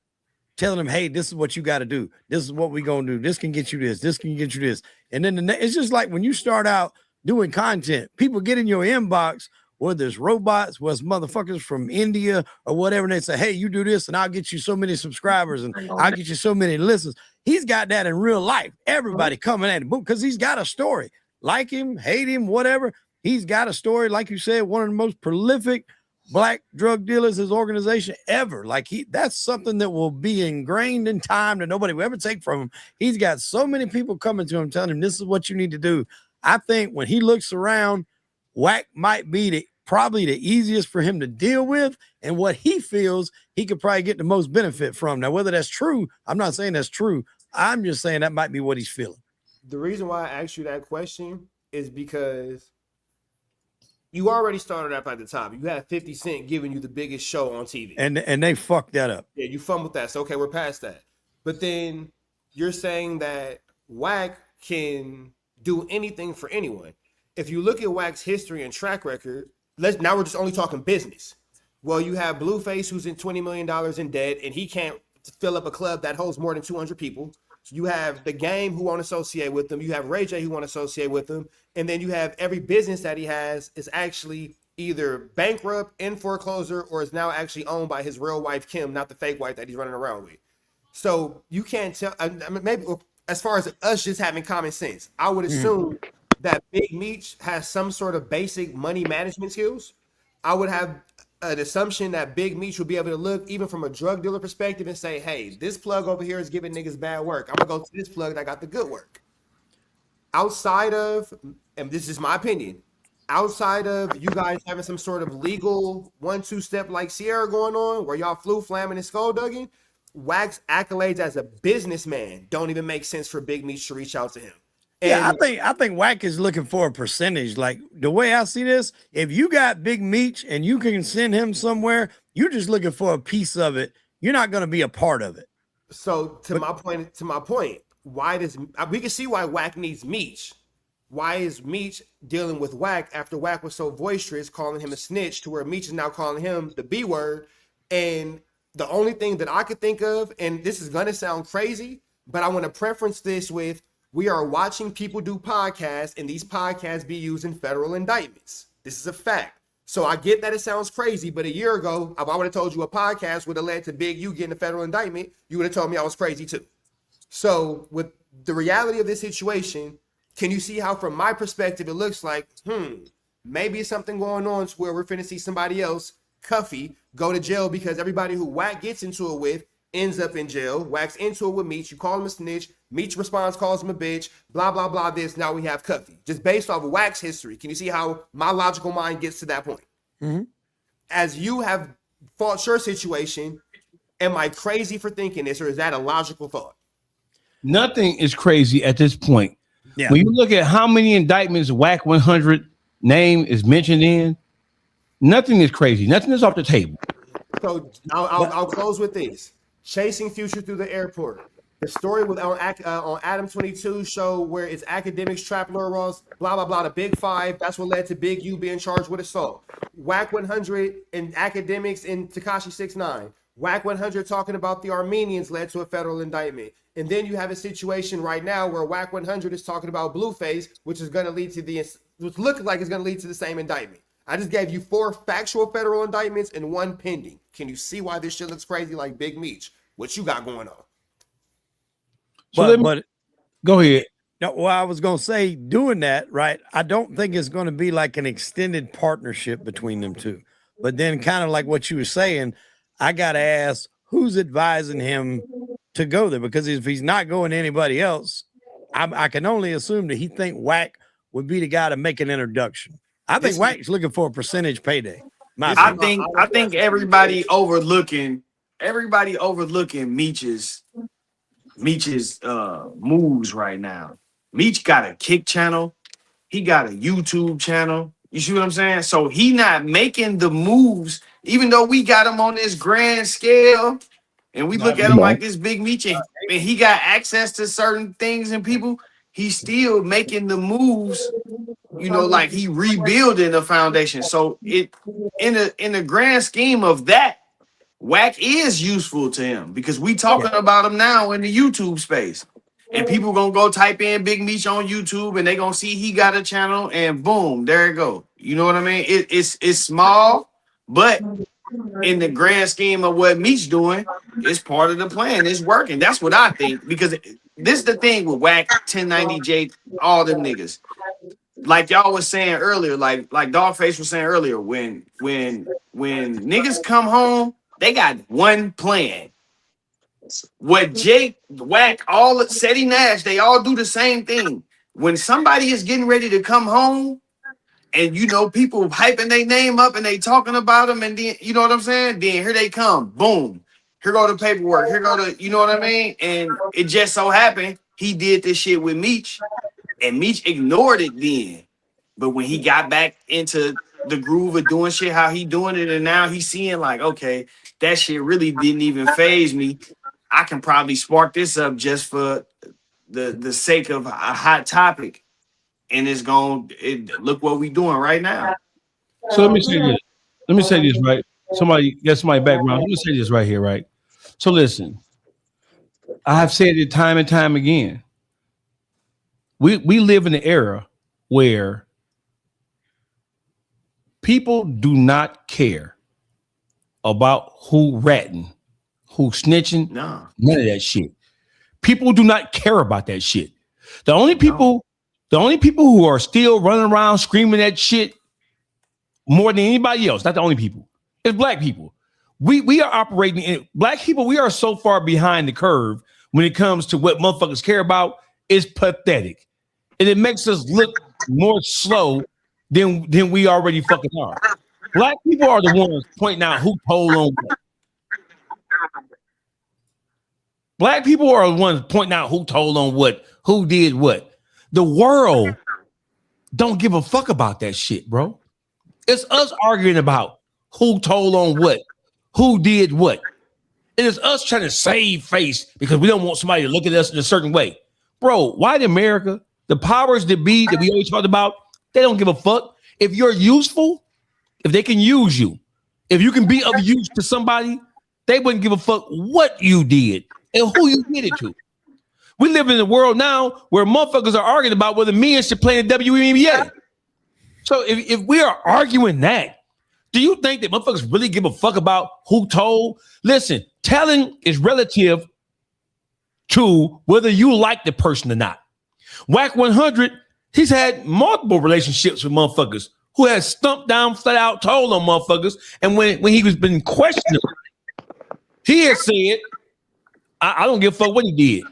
telling him, hey, this is what you got to do. This is what we're going to do. This can get you this. This can get you this. And then it's just like when you start out doing content, people get in your inbox, whether it's robots, whether it's motherfuckers from India or whatever, and they say, hey, you do this and I'll get you so many subscribers and I'll get you so many listens. He's got that in real life. Everybody coming at him because he's got a story. Like him, hate him, whatever. He's got a story, like you said, one of the most prolific black drug dealers, his organization ever. Like that's something that will be ingrained in time that nobody will ever take from him. He's got so many people coming to him telling him this is what you need to do. I think when he looks around, Wack might be probably the easiest for him to deal with, and what he feels he could probably get the most benefit from. Now, whether that's true, I'm not saying that's true. I'm just saying that might be what he's feeling. The reason why I asked you that question is because you already started up at the top. You had 50 Cent giving you the biggest show on TV. And they fucked that up. Yeah, you fumbled that. So, okay, we're past that. But then you're saying that Wack can do anything for anyone. If you look at Wack's history and track record, now we're just only talking business. Well, you have Blueface, who's in $20 million in debt, and he can't fill up a club that holds more than 200 people. You have the Game who won't associate with them. You have Ray J who won't associate with them. And then you have every business that he has is actually either bankrupt, in foreclosure, or is now actually owned by his real wife, Kim, not the fake wife that he's running around with. So you can't tell. I mean, maybe as far as us just having common sense, I would assume that Big Meech has some sort of basic money management skills. I would have an assumption that Big Meech will be able to look even from a drug dealer perspective and say, hey, this plug over here is giving niggas bad work. I'm gonna go to this plug that got the good work. Outside of, and this is my opinion, outside of you guys having some sort of legal 1-2 step like Sierra going on where y'all flew flamming and skullduggen, Wack's accolades as a businessman don't even make sense for Big Meech to reach out to him. And yeah, I think Wack is looking for a percentage. Like the way I see this, if you got Big Meech and you can send him somewhere, you're just looking for a piece of it. You're not going to be a part of it. So my point, why does we can see why Wack needs Meech? Why is Meech dealing with Wack after Wack was so boisterous, calling him a snitch, to where Meech is now calling him the B word? And the only thing that I could think of, and this is gonna sound crazy, but I want to preference this with, we are watching people do podcasts, and these podcasts be using federal indictments. This is a fact. So I get that it sounds crazy, but a year ago, if I would have told you a podcast would have led to Big U getting a federal indictment, you would have told me I was crazy too. So with the reality of this situation, can you see how from my perspective, it looks like, maybe something going on to where we're finna see somebody else, Cuffy, go to jail because everybody who Wack gets into it with ends up in jail. Wack's into it with Meech. You call him a snitch. Meech responds, calls him a bitch. Blah, blah, blah, this. Now we have Cuffy. Just based off of Wack's history. Can you see how my logical mind gets to that point? Mm-hmm. As you have fought your situation, am I crazy for thinking this, or is that a logical thought? Nothing is crazy at this point. Yeah. When you look at how many indictments Wack 100 name is mentioned in, nothing is crazy. Nothing is off the table. So I'll close with this. Chasing Future through the airport. The story with on Adam 22 show where it's academics, trap laws, blah, blah, blah, the big five. That's what led to Big U being charged with assault. Wack 100 and academics in Tekashi 6ix9ine. Wack 100 talking about the Armenians led to a federal indictment. And then you have a situation right now where Wack 100 is talking about Blueface, which is going to lead to which looks like it's going to lead to the same indictment. I just gave you 4 factual federal indictments and 1 pending. Can you see why this shit looks crazy like Big Meech? What you got going on? So But go ahead. no, well, I was going to say, doing that, right, I don't think it's going to be like an extended partnership between them two. But then kind of like what you were saying, I got to ask, who's advising him to go there? Because if he's not going to anybody else, I can only assume that he think Wack would be the guy to make an introduction. I think Wack's looking for a percentage payday. I think everybody overlooking Meech's moves right now. Meech got a Kick channel. He got a YouTube channel. You see what I'm saying? So he not making the moves, even though we got him on this grand scale and we look at him like this Big Meech and he got access to certain things and people, he's still making the moves, you know, like he rebuilding the foundation. So it in the grand scheme of that, Wack is useful to him because we talking about him now in the YouTube space. And people gonna go type in Big Meech on YouTube and they gonna see he got a channel and boom, there it go. You know what I mean? It's small, but in the grand scheme of what Meech doing, it's part of the plan. It's working. That's what I think. Because this is the thing with Wack, 1090J, all them niggas. Like y'all was saying earlier, like Dawgface was saying earlier, when niggas come home, they got one plan. What Jake, Wack, all Seti Nash, they all do the same thing. When somebody is getting ready to come home, and you know, people hyping their name up and they talking about them, and then you know what I'm saying? Then here they come, boom. Here go the paperwork. Here go the, you know what I mean? And it just so happened he did this shit with Meech, and Meech ignored it then. But when he got back into the groove of doing shit, how he doing it, and now he's seeing like, okay, that shit really didn't even phase me. I can probably spark this up just for the sake of a hot topic. And it's going to look what we doing right now. So let me say this. Let me say this, right? Somebody get somebody background. Let me say this right here, right? So listen, I have said it time and time again. We live in an era where people do not care about who ratting, who snitching, No. none of that shit. People do not care about that shit. The only people who are still running around screaming that shit more than anybody else, not the only people, it's black people. We are operating in black people. We are so far behind the curve when it comes to what motherfuckers care about. It's pathetic, and it makes us look more slow than we already fucking are. Black people are the ones pointing out who told on what. Black people are the ones pointing out who told on what, who did what. The world don't give a fuck about that shit, bro. It's us arguing about who told on what, who did what. It is us trying to save face because we don't want somebody to look at us in a certain way. Bro, white America, the powers that be that we always talked about, they don't give a fuck. If you're useful, if they can use you, if you can be of use to somebody, they wouldn't give a fuck what you did and who you did it to. We live in a world now where motherfuckers are arguing about whether men should play in the WNBA. So if we are arguing that, do you think that motherfuckers really give a fuck about who told? Listen, telling is relative to whether you like the person or not. Wack 100, he's had multiple relationships with motherfuckers who has stumped down, flat out, told on motherfuckers. And when he was been questioned, he has said, I don't give a fuck what he did.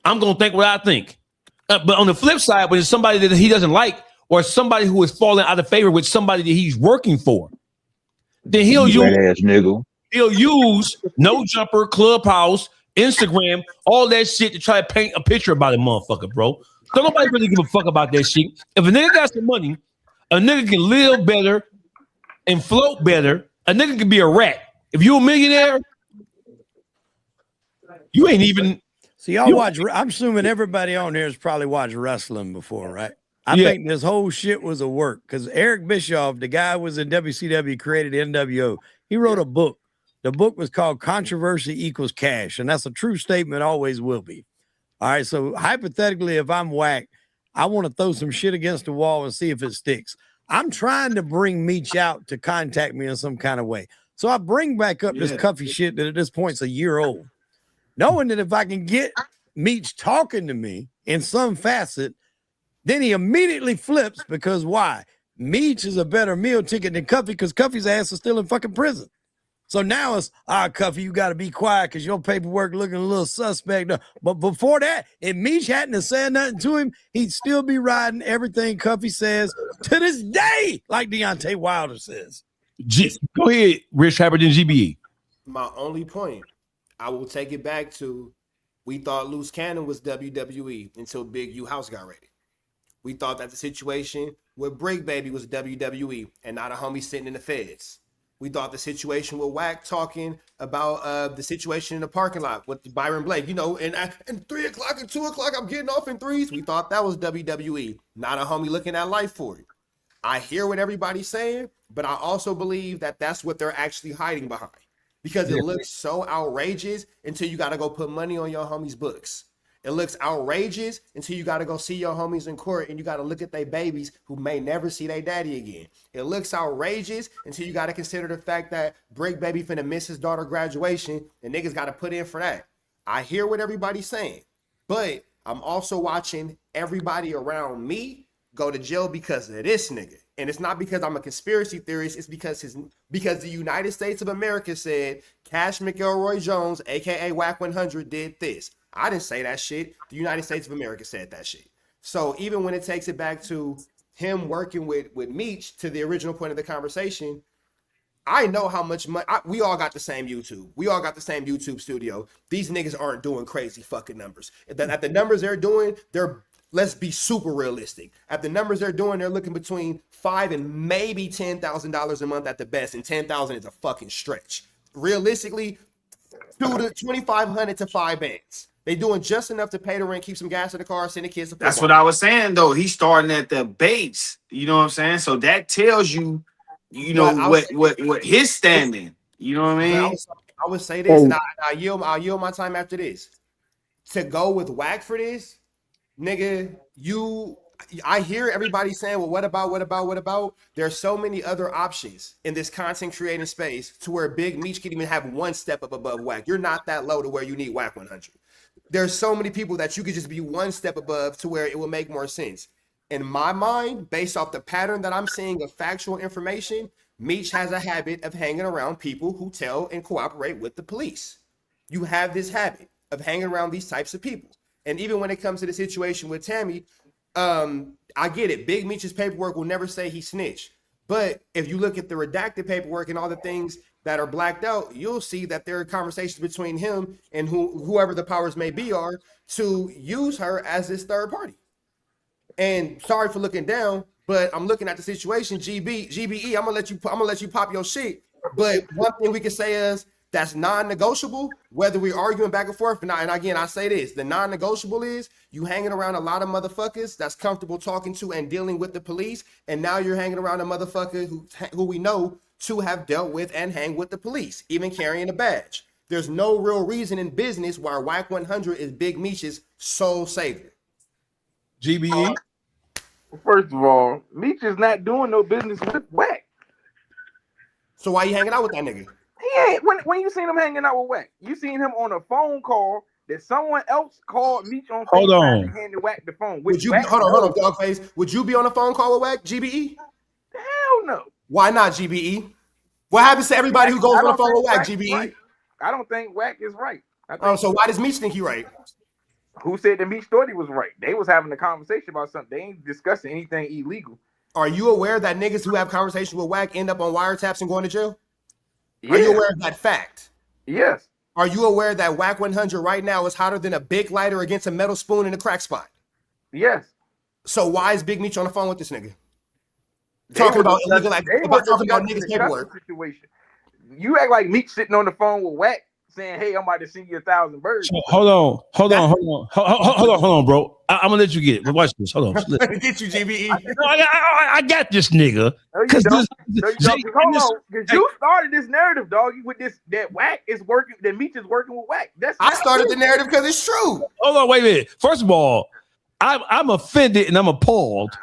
I'm going to think what I think. But on the flip side, when it's somebody that he doesn't like or somebody who is falling out of favor with somebody that he's working for, then he'll use No Jumper, Clubhouse, Instagram, all that shit to try to paint a picture about a motherfucker, bro. Don't nobody really give a fuck about that shit. If a nigga got some money, a nigga can live better and float better. A nigga can be a rat. If you're a millionaire, you ain't even... So y'all watch, I'm assuming everybody on here has probably watched wrestling before, right? I think this whole shit was a work because Eric Bischoff, the guy who was in WCW, created NWO. He wrote a book. The book was called Controversy Equals Cash, and that's a true statement, always will be. All right, so hypothetically, if I'm Wack, I want to throw some shit against the wall and see if it sticks. I'm trying to bring Meech out to contact me in some kind of way. So I bring back up this Cuffy shit that at this point's a year old, knowing that if I can get Meech talking to me in some facet, then he immediately flips because why? Meech is a better meal ticket than Cuffy because Cuffy's ass is still in fucking prison. So now it's, Cuffy, you got to be quiet because your paperwork looking a little suspect. But before that, if Meech hadn't have said nothing to him, he'd still be riding everything Cuffy says to this day, like Deontay Wilder says. Go ahead, Rich Haberton, GBE. My only point, I will take it back to, we thought Loose Cannon was WWE until Big U House got ready. We thought that the situation with Break Baby was WWE and not a homie sitting in the feds. We thought the situation with Wack talking about the situation in the parking lot with Byron Blake, you know, and 3 o'clock and 2 o'clock, I'm getting off in threes. We thought that was WWE, not a homie looking at life for it. I hear what everybody's saying, but I also believe that that's what they're actually hiding behind. because it looks so outrageous until you got to go put money on your homies' books. It looks outrageous until you got to go see your homies in court and you got to look at their babies who may never see their daddy again. It looks outrageous until you got to consider the fact that Brick Baby finna miss his daughter graduation and niggas got to put in for that. I hear what everybody's saying, but I'm also watching everybody around me go to jail because of this nigga. And it's not because I'm a conspiracy theorist. It's because the United States of America said Cash McElroy Jones, aka Wack 100, did this. I didn't say that shit. The United States of America said that shit. So even when it takes it back to him working with Meech, to the original point of the conversation, I know how much money we all got the same YouTube. We all got the same YouTube studio. These niggas aren't doing crazy fucking numbers. At the numbers they're doing, let's be super realistic. At the numbers they're doing, they're looking between $5,000 and maybe $10,000 a month at the best, and $10,000 is a fucking stretch. Realistically, $2,500 to $5,000. They doing just enough to pay the rent, keep some gas in the car, send the kids to football. That's what I was saying though. He's starting at the base. You know what I'm saying? So that tells you, what his standing. You know what I mean? I would say this, and I'll yield my time after this. To go with Wack for this, nigga, I hear everybody saying, well, what about? There's so many other options in this content creating space to where Big Meech can even have one step up above Wack. You're not that low to where you need Wack 100. There's so many people that you could just be one step above to where it will make more sense. In my mind, based off the pattern that I'm seeing of factual information, Meech has a habit of hanging around people who tell and cooperate with the police. You have this habit of hanging around these types of people. And even when it comes to the situation with Tammy, I get it. Big Meech's paperwork will never say he snitched. But if you look at the redacted paperwork and all the things that are blacked out, you'll see that there are conversations between him and whoever the powers may be are to use her as this third party. And sorry for looking down, but I'm looking at the situation. GBE, I'm gonna let you pop your shit. But one thing we can say is that's non-negotiable, whether we're arguing back and forth or not. And again, I say this, the non-negotiable is you hanging around a lot of motherfuckers that's comfortable talking to and dealing with the police. And now you're hanging around a motherfucker who we know to have dealt with and hang with the police, even carrying a badge. There's no real reason in business why Wack 100 is Big Meech's sole savior. GBE? First of all, Meech is not doing no business with Wack. So why you hanging out with that nigga? He ain't. When you seen him hanging out with Wack, you seen him on a phone call that someone else called Meech on. Hold on. And handed Wack the phone. Hold on, Dawgface. Would you be on a phone call with Wack, GBE? Hell no. Why not, GBE? What happens to everybody who goes on the phone with Wack, GBE? Right. I don't think Wack is right. So why does Meech think he right? Who said that Meech thought he was right? They was having a conversation about something. They ain't discussing anything illegal. Are you aware that niggas who have conversations with Wack end up on wiretaps and going to jail? Yeah. Are you aware of that fact? Yes. Are you aware that Wack 100 right now is hotter than a big lighter against a metal spoon in a crack spot? Yes. So why is Big Meech on the phone with this nigga? Talking about illegal niggas paperwork. Situation. You act like Meech sitting on the phone with Wack saying, "Hey, I'm about to send you 1,000 birds." Hold on, bro. I'm gonna let you get it. But watch this. Hold on. Get you, GBE. I got this nigga. Because you started this narrative, dog. With this that Wack is working, that Meech is working with Wack. I started the narrative because it's true. Hold on, wait a minute. First of all, I'm offended and I'm appalled.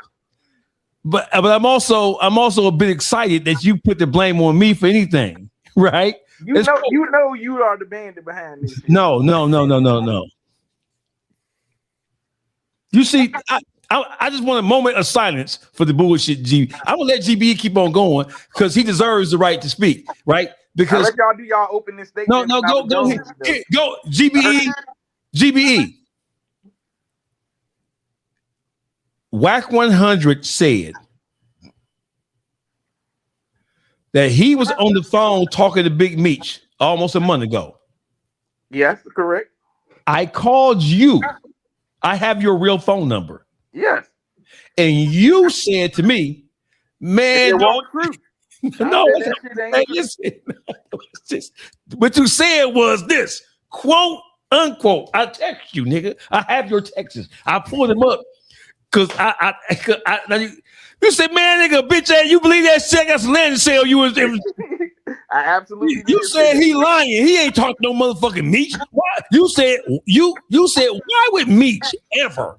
But I'm also a bit excited that you put the blame on me for anything, right? You know you are the bandit behind this. No. You see, I just want a moment of silence for the bullshit. I'm gonna let GBE keep on going because he deserves the right to speak, right? Because I'll let y'all do y'all opening statement. No, go, GBE. Wack 100 said that he was on the phone talking to Big Meech almost a month ago. Yes, correct. I called you. I have your real phone number. Yes. And you said to me, man, what you said was this, quote, unquote, I text you, nigga. I have your texts. I pulled them up. Cause you said, man, nigga, bitch ass, you believe that shit? I got some land to sell you. I absolutely You did said say he lying. He ain't talking no motherfucking Meech. Why? You said why would Meech ever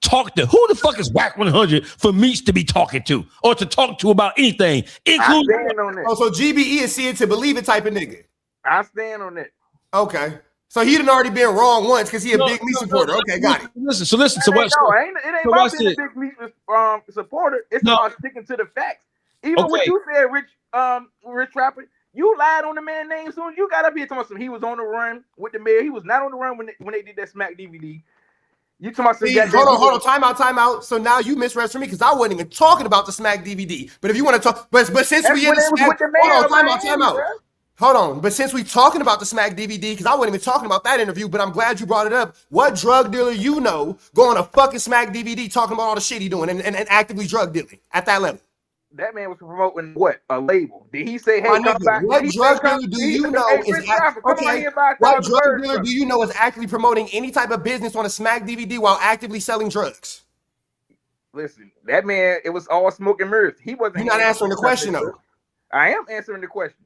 talk to who the fuck is Wack 100 for Meech to be talking to or to talk to about anything, I including stand on that. Oh, so GBE is see it to believe it type of nigga. I stand on that. Okay. So he done already been wrong once because he a Big Meech supporter. Okay, got it. Listen. So what? It ain't So about watch being a this. Big Meech supporter. It's No. about sticking to the facts. Even what Okay. you said, Rich Trapper, you lied on the man's name soon as you got up here talking about some he was on the run with the mayor. He was not on the run when they did that Smack DVD. You talking about some Hold on, time out. So now you misread for me because I wasn't even talking about the Smack DVD. But if you want to talk, but since we in the Smack, hold on, time out. Hold on, but since we talking about the Smack DVD, because I wasn't even talking about that interview, but I'm glad you brought it up. What drug dealer you know going to fucking Smack DVD talking about all the shit he doing and actively drug dealing at that level? That man was promoting what? A label. Did he say, hey, My come nigga, back? what drug dealer do you know is what drug dealer do you know is actually promoting any type of business on a Smack DVD while actively selling drugs? Listen, that man, it was all smoke and mirrors. He wasn't. You're not answering the question though. I am answering the question.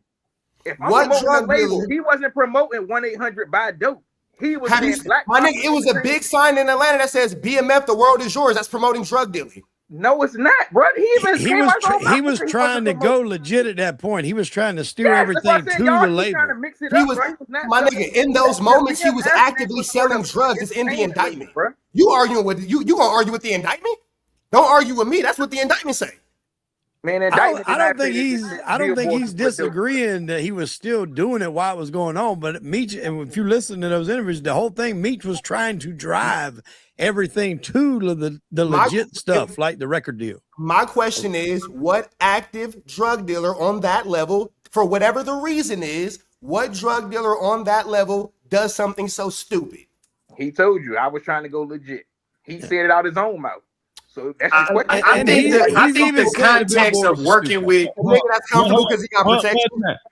If I'm What promoting drug a label, dealer? he wasn't promoting 1-800 buy dope. He was Have you, saying black. my nigga, it was a big sign in Atlanta that says BMF, the world is yours. That's promoting drug dealing. No, it's not, bro. He was trying to go legit at that point. He was trying to steer everything to the label. My nigga, in those moments, he was actively selling drugs. It's in the indictment, bro. You arguing with you gonna argue with the indictment? Don't argue with me. That's what the indictment say. Man, I don't think he's disagreeing that he was still doing it while it was going on. But Meech, and if you listen to those interviews, the whole thing, Meech was trying to drive everything to the legit stuff, like the record deal. My question is, what active drug dealer on that level, for whatever the reason is, what drug dealer on that level does something so stupid? He told you I was trying to go legit. He said it out his own mouth. So that's I think the context of working with that's comfortable because he got protection.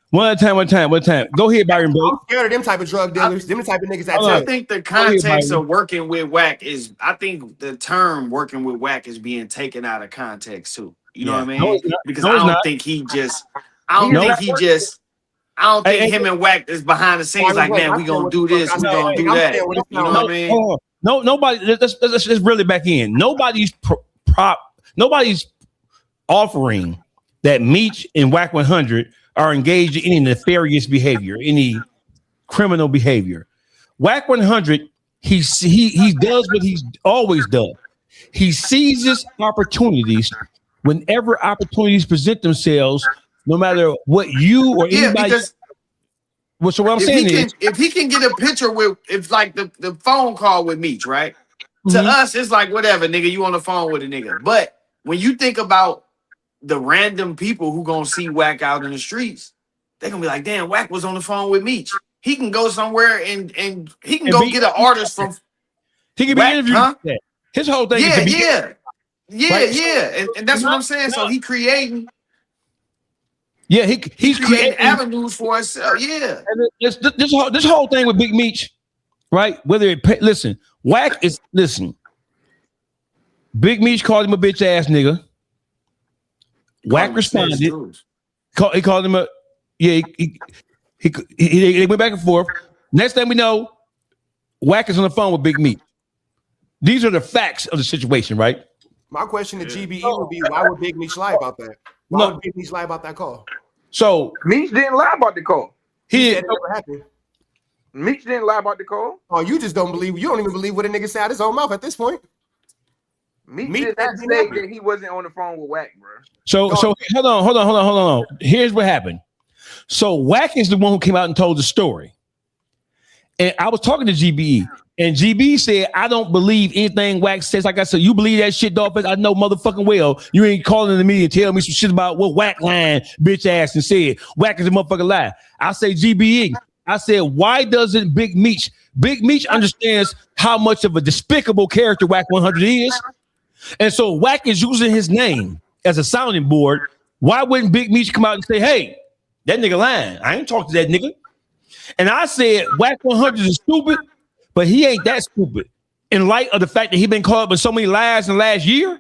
One time. Go ahead, Byron. I'm scared of them type of drug dealers. Them type of niggas that I think the context of working with Wack is, I think the term working with Wack is being taken out of context too. You know what I mean? Because I don't think he just, I don't think him and Wack is behind the scenes like, man, we gonna do this, we gonna do that. You know what I mean? No, nobody. Let's really back in. Nobody's offering that Meech and Wack 100 are engaged in any nefarious behavior, any criminal behavior. Wack 100, he does what he's always done. He seizes opportunities whenever opportunities present themselves, no matter what you or anybody. So what I'm saying is, if he can get a picture with, if like the phone call with Meech, right? To us, it's like whatever, nigga, you on the phone with a nigga. But when you think about the random people who gonna see Wack out in the streets, they're gonna be like, damn, Wack was on the phone with Meech. He can go somewhere and he can go get an artist from. He can be interviewed. Huh? His whole thing. Yeah. And that's what I'm saying. So he creating. Yeah, he's creating avenues for himself. Yeah. And this whole thing with Big Meech, right? Listen, Wack is Big Meech called him a bitch ass nigga. Wack responded. He called him a he went back and forth. Next thing we know, Wack is on the phone with Big Meech. These are the facts of the situation, right? My question to GBE would be, why would Big Meech lie about that? Why would Big Meech lie about that call? So Meech didn't lie about the call. He said it never happened. Meech didn't lie about the call. Oh, you just don't believe. You don't even believe what a nigga said out his own mouth at this point. Meech did not say that he wasn't on the phone with Wack, bro. So hold on. Here's what happened. So Wack is the one who came out and told the story. And I was talking to GBE, and GBE said, I don't believe anything Wack says. Like I said, you believe that shit, Dawgface? I know motherfucking well. You ain't calling to me and tell me some shit about what Wack lying, bitch ass, and said. Wack is a motherfucking lie. I say, GBE, I said, why doesn't Big Meech understands how much of a despicable character Wack 100 is? And so Wack is using his name as a sounding board. Why wouldn't Big Meech come out and say, hey, that nigga lying? I ain't talking to that nigga. And I said, Wack 100 is stupid, but he ain't that stupid. In light of the fact that he been caught up in so many lies in the last year,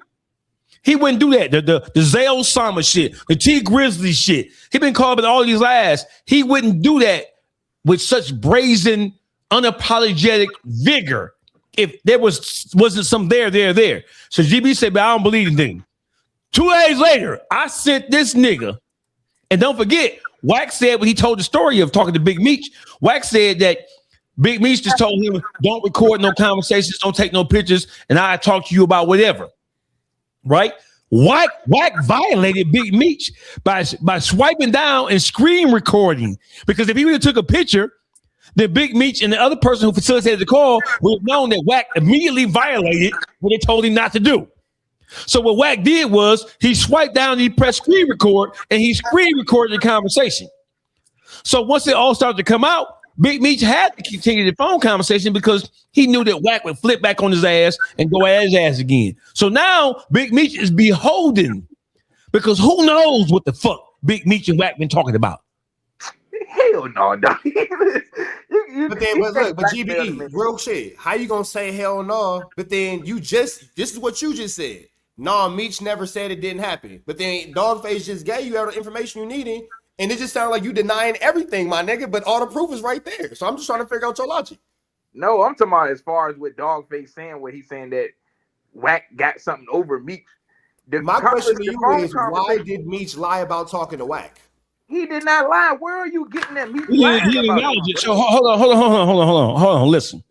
He wouldn't do that. The Zale Sama shit, the T Grizzly shit. He been called with all these lies. He wouldn't do that with such brazen, unapologetic vigor if there wasn't some there. So GB said, but I don't believe anything. 2 days later, I sent this nigga, and don't forget, Wack said when he told the story of talking to Big Meech, Wack said that Big Meech just told him, don't record no conversations, don't take no pictures, and I talk to you about whatever. Right? Wack violated Big Meech by swiping down and screen recording. Because if he would have took a picture, then Big Meech and the other person who facilitated the call would have known that Wack immediately violated what they told him not to do. So what Wack did was he swiped down and he pressed screen record and he screen recorded the conversation. So once it all started to come out, Big Meech had to continue the phone conversation because he knew that Wack would flip back on his ass and go at his ass again. So now Big Meech is beholden because who knows what the fuck Big Meech and Wack been talking about. Hell no, dog. But GB, real shit. How you gonna say hell no? But then this is what you just said. No, Meech never said it didn't happen. But then Dawgface just gave you all the information you needed. And it just sounds like you denying everything, my nigga, but all the proof is right there. So I'm just trying to figure out your logic. No, I'm talking about as far as what Dawgface saying, where he's saying that Wack got something over Meech. My question to you is, why did Meech lie about talking to Wack? He did not lie. Where are you getting that Meech? He acknowledged it. So hold on. Listen.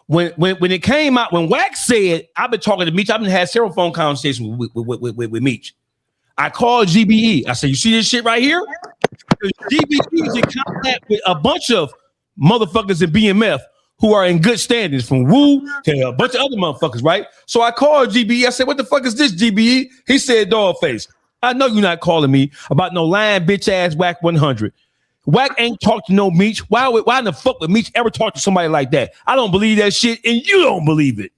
When it came out, when Wack said, I've been talking to Meech, I've been had several phone conversations with Meech. I called GBE. I said, you see this shit right here? GBE is in contact with a bunch of motherfuckers in BMF who are in good standings, from Wu to a bunch of other motherfuckers, right? So I called GBE. I said, what the fuck is this, GBE? He said, Dawgface, I know you're not calling me about no lying bitch ass Wack 100. Wack ain't talked to no Meech. Why in the fuck would Meech ever talk to somebody like that? I don't believe that shit, and you don't believe it,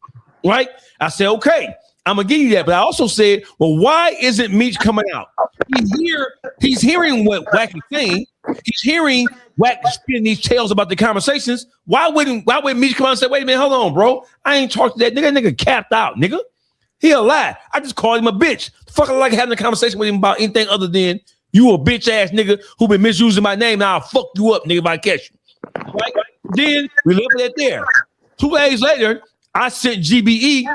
right? I said, okay, I'm gonna give you that. But I also said, well, why isn't Meech coming out? He's hearing what Wack is saying. He's hearing Wack spinning these tales about the conversations. Why wouldn't Meech come out and say, wait a minute, hold on, bro. I ain't talked to that nigga. That nigga capped out, nigga. He a lie. I just called him a bitch. The fuck I like having a conversation with him about anything other than you a bitch ass nigga who been misusing my name. Now I'll fuck you up, nigga, if I catch you. Right? Then we left it there. 2 days later, I sent GBE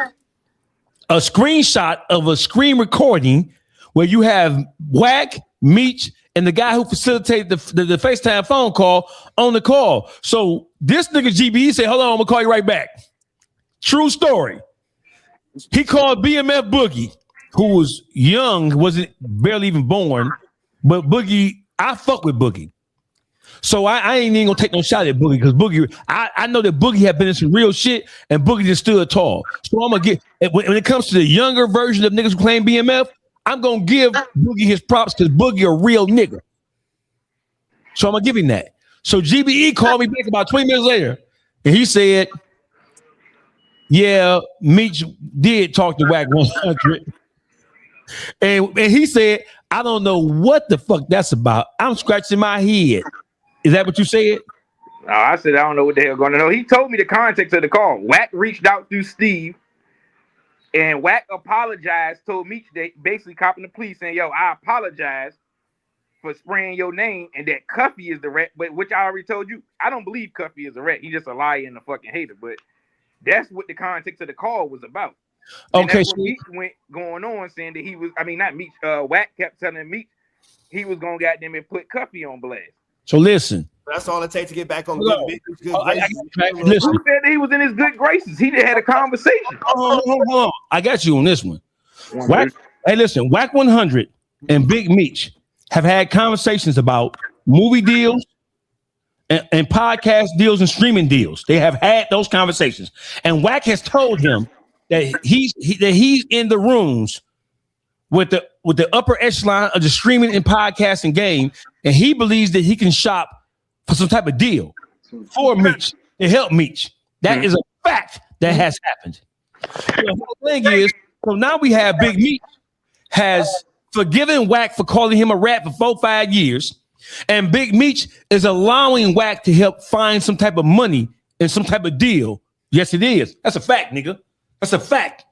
a screenshot of a screen recording where you have Wack, Meech, and the guy who facilitated the FaceTime phone call on the call. So this nigga GBE said, hold on, I'm gonna call you right back. True story. He called BMF Boogie, who was young, wasn't barely even born, but Boogie, I fuck with Boogie. So I ain't even gonna take no shot at Boogie because Boogie, I know that Boogie had been in some real shit and Boogie just stood tall. So I'm gonna get, when it comes to the younger version of niggas who claim BMF, I'm gonna give Boogie his props because Boogie a real nigga. So I'm gonna give him that. So GBE called me back about 20 minutes later and he said, yeah, Meech did talk to Wack 100. And he said, I don't know what the fuck that's about. I'm scratching my head. Is that what you said? No, I said, I don't know what the hell going on. He told me the context of the call. Wack reached out through Steve, and Wack apologized, told Meech that basically copping the police saying, yo, I apologize for spraying your name, and that Cuffy is the rat, but which I already told you. I don't believe Cuffy is a rat. He's just a liar and a fucking hater, but that's what the context of the call was about. And okay, that's what Meech went going on saying that he was, I mean, not Meech, Wack kept telling Meech he was going to goddamn and put Cuffy on blast. So listen. That's all it takes to get back on good graces. Listen. Who said that he was in his good graces? He just had a conversation. Hold on. I got you on this one. Wack, hey, listen, Wack 100 and Big Meech have had conversations about movie deals and podcast deals and streaming deals. They have had those conversations. And Wack has told him that he's in the rooms with the upper echelon of the streaming and podcasting game, and he believes that he can shop for some type of deal for Meech to help Meech. That is a fact that has happened. The whole thing is, so now we have Big Meech has forgiven Wack for calling him a rat for 4-5 years, and Big Meech is allowing Wack to help find some type of money and some type of deal. Yes, it is. That's a fact, nigga. That's a fact.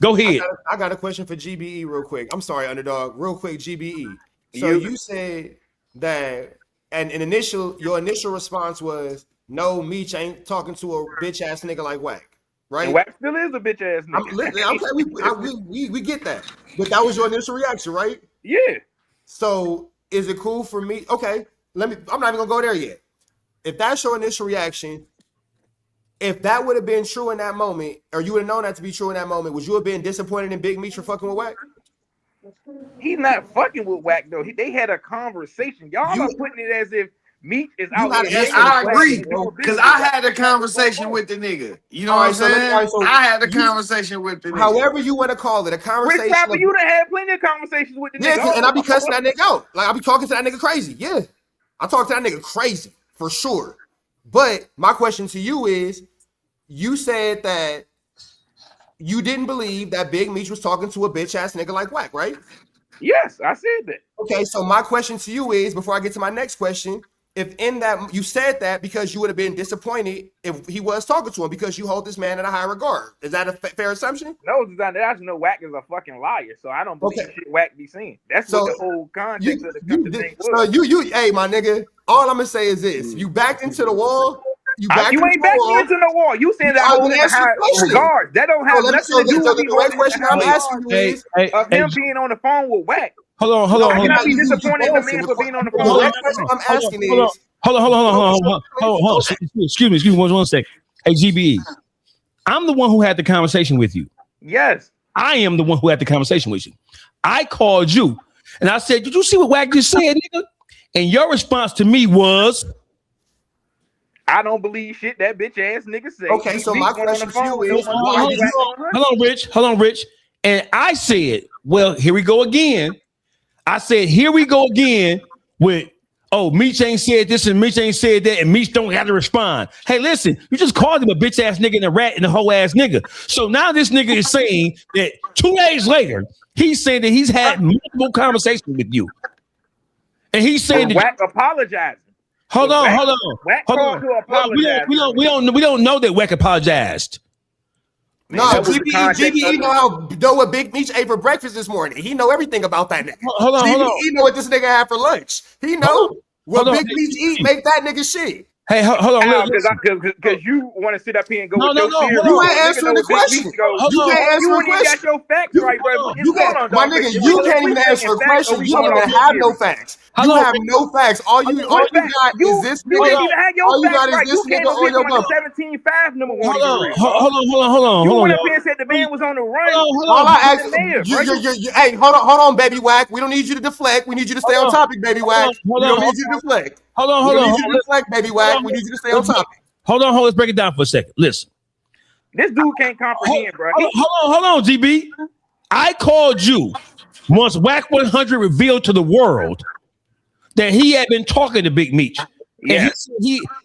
Go ahead. I got a question for GBE real quick. I'm sorry, Underdog. Real quick, GBE. So you said that, and your initial response was, no, Meech ain't talking to a bitch ass nigga like Wack, right? And Wack still is a bitch ass nigga. We get that, but that was your initial reaction, right? Yeah. So is it cool for me? Okay, I'm not even gonna go there yet. If that's your initial reaction, if that would have been true in that moment, or you would have known that to be true in that moment, would you have been disappointed in Big Meech for fucking with Wack? He's not fucking with Wack though. They had a conversation. Y'all are putting it as if Meech is out there. I agree, because I had a conversation with the nigga. You know what I'm saying? I had a conversation with the nigga. However you want to call it, a conversation. Rich Trapper, you done had plenty of conversations with the nigga. Yeah, and I be cussing that nigga out. Like I be talking to that nigga crazy. Yeah, I talk to that nigga crazy for sure. But my question to you is, you said that you didn't believe that Big Meech was talking to a bitch ass nigga like Wack, right? Yes, I said that. Okay, so my question to you is, before I get to my next question, if in that you said that because you would have been disappointed if he was talking to him because you hold this man in a high regard. Is that a fair assumption? No, I just know Wack is a fucking liar, so I don't believe shit Wack be saying. That's what the whole context of the thing was. So hey, my nigga, all I'm gonna say is this: you backed into the wall. You ain't backing into no wall. You saying that I hold in high regard. That don't have nothing to do with me. The question I'm asking you is of him being on the phone with Wack. Hold on. I cannot be disappointed in the man for being on the phone. The question I'm asking is, hold on. Excuse me, 1 second. Hey, GBE, I'm the one who had the conversation with you. Yes. I am the one who had the conversation with you. I called you and I said, did you see what Wack just said, nigga? And your response to me was, I don't believe shit that bitch ass nigga say. Okay, so my question to you is, hold on, Rich. And I said, well, here we go again. I said, here we go again with, oh, Meech ain't said this and Meech ain't said that, and Meech don't have to respond. Hey, listen, you just called him a bitch ass nigga and a rat and a hoe ass nigga. So now this nigga is saying that 2 days later, he's saying that he's had multiple conversations with you. And he's saying that Wack apologizing. Hold on. Wack called to apologize. We don't know that Wack apologized. No, GBE know what Big Meech ate for breakfast this morning. He know everything about that nigga. Hold on. He know what this nigga had for lunch. He know what Big Meech eat make that nigga shit. Hey, hold on. Because you want to sit up here and go No. You ain't answering the question. You can't answer the question. You got your facts right, bro. My nigga, you can't even answer a question. You don't even have no facts. You have no facts. All you got is this nigga. You can't even have your facts right. You can't on your the 17.5 number one. Hold on. You went up here and said the man was on the run. All I asked, hey, hold on, baby Wack. We don't need you to deflect. We need you to stay on topic, baby Wack. We don't need you to deflect. Hold on. We need you to deflect, baby Wack. We need you to stay on topic. Hold on. Let's break it down for a second. Listen. This dude can't comprehend, bro. Hold on, GB. I called you once Wack 100 revealed to the world that he had been talking to Big Meech. Yeah.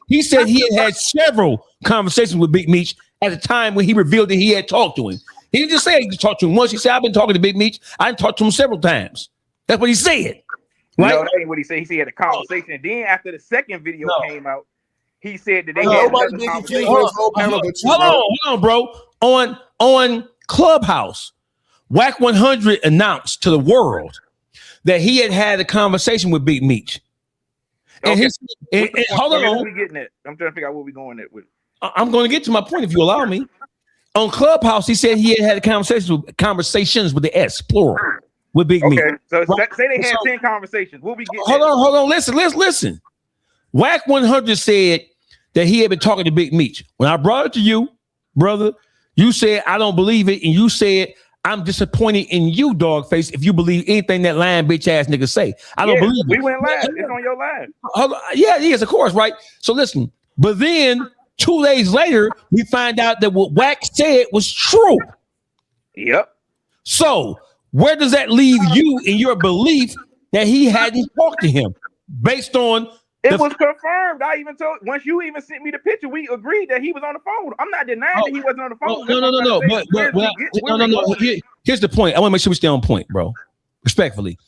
He said he had several conversations with Big Meech at the time when he revealed that he had talked to him. He didn't just say he talked to him once. He said, I've been talking to Big Meech. I talked to him several times. That's what he said. Right? No, that ain't what he said. He said he had a conversation. And then after the second video came out, he said that they had another conversation. Hold on, bro. On Clubhouse, Wack 100 announced to the world that he had a conversation with Big Meech. And hold on. What we getting at? I'm trying to figure out what we're going at with. I'm going to get to my point if you allow me. On Clubhouse, he said he had conversations with the S, plural, with Big Meech. Okay, so say they had 10 conversations. What we getting Hold on. Listen. Wack 100 said that he had been talking to Big Meech. When I brought it to you, brother, you said, I don't believe it. And you said, I'm disappointed in you, Dawgface, if you believe anything that lying bitch ass nigga say. I don't believe it. We went live. It's on your live. Yes, of course, right? So listen, but then 2 days later, we find out that what Wack said was true. Yep. So where does that leave you in your belief that he hadn't talked to him based on it was confirmed. I even told once you even sent me the picture, we agreed that he was on the phone. I'm not denying that he wasn't on the phone. No. Here's the point. I want to make sure we stay on point, bro. Respectfully.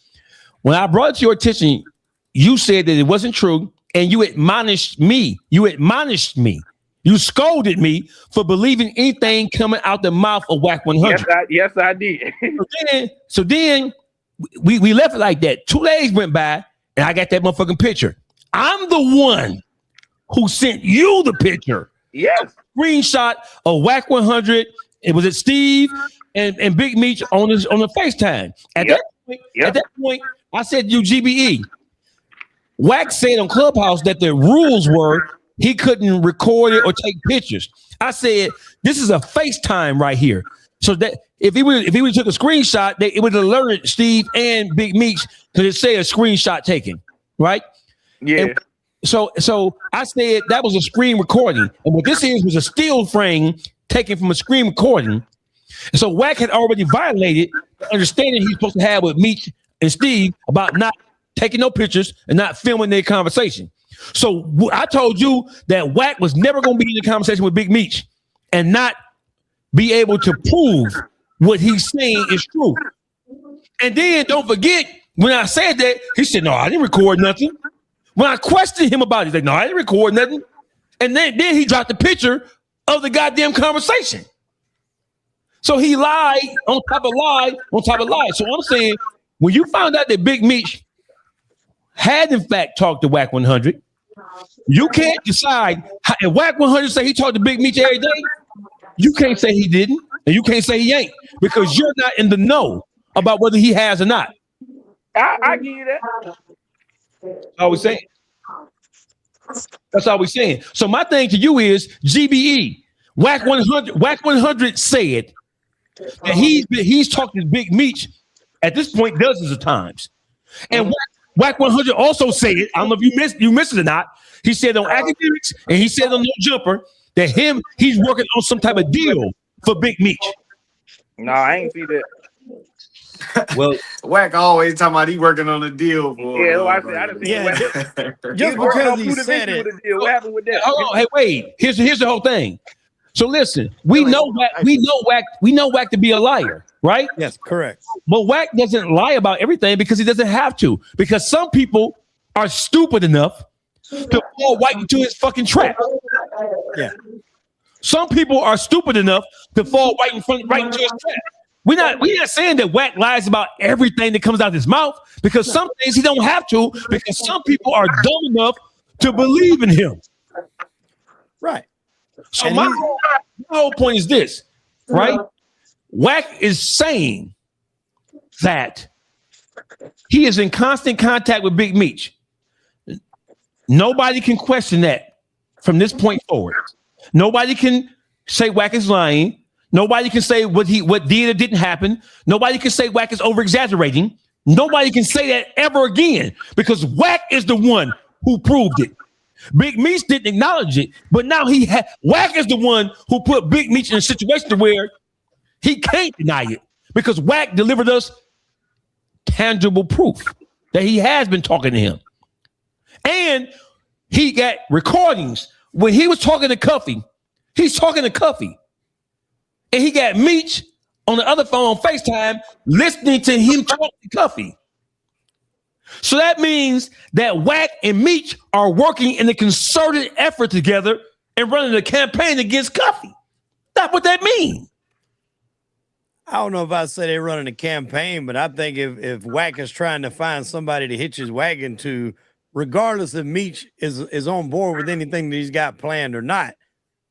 When I brought it to your attention, you said that it wasn't true, and you admonished me. You scolded me for believing anything coming out the mouth of Wack 100. Yes, I did. So then we left it like that. 2 days went by, and I got that motherfucking picture. I'm the one who sent you the picture. Yes. Screenshot of Wack 100. It was at Steve and Big Meech on the FaceTime. At that point, I said you GBE. Wack said on Clubhouse that the rules were he couldn't record it or take pictures. I said this is a FaceTime right here. So that if he would took a screenshot, it would alert Steve and Big Meech because it say a screenshot taken, right? Yeah. And so I said that was a screen recording, and what this is was a still frame taken from a screen recording. And so Wack had already violated the understanding he's supposed to have with Meech and Steve about not taking no pictures and not filming their conversation. So I told you that Wack was never going to be in the conversation with Big Meech and not be able to prove what he's saying is true. And then don't forget, when I said that, he said, no, I didn't record nothing. When I questioned him about it, he's like, no, I didn't record nothing. And then he dropped the picture of the goddamn conversation. So he lied on top of lie on top of lie. So I'm saying, when you found out that Big Meech had in fact talked to Wack 100, you can't decide how, if Wack 100 say he talked to Big Meech every day, you can't say he didn't, and you can't say he ain't, because you're not in the know about whether he has or not. I give you that. That's all we're saying. That's all we're saying. So my thing to you is GBE. Wack 100 said that he's talked to Big Meech at this point dozens of times. And Wack 100 also said, I don't know if you missed it or not, he said on academics and he said on No Jumper that he's working on some type of deal for Big Meech. No, I ain't see that. Well, Wack always talking about he working on a deal for. Yeah, I didn't see just because he said it. What happened with that? hold on, hey, wait. Here's the whole thing. So listen, we know Wack to be a liar, right? Yes, correct. But Wack doesn't lie about everything because he doesn't have to. Because some people are stupid enough to fall right into his fucking trap. Yeah. Some people are stupid enough to fall right into his trap. We're not saying that Wack lies about everything that comes out of his mouth, because some things he don't have to, because some people are dumb enough to believe in him. Right. So my whole point is this, right? Wack is saying that he is in constant contact with Big Meech. Nobody can question that from this point forward. Nobody can say Wack is lying. Nobody can say what did or didn't happen. Nobody can say Wack is over-exaggerating. Nobody can say that ever again, because Wack is the one who proved it. Big Meech didn't acknowledge it, but now Wack is the one who put Big Meech in a situation where he can't deny it, because Wack delivered us tangible proof that he has been talking to him. And he got recordings when he was talking to Cuffy. He's talking to Cuffy. And he got Meech on the other phone on FaceTime listening to him talk to Cuffy. So that means that Wack and Meech are working in a concerted effort together and running a campaign against Cuffy. That's what that means. I don't know if I say they're running a campaign, but I think if Wack is trying to find somebody to hitch his wagon to, regardless if Meech is on board with anything that he's got planned or not,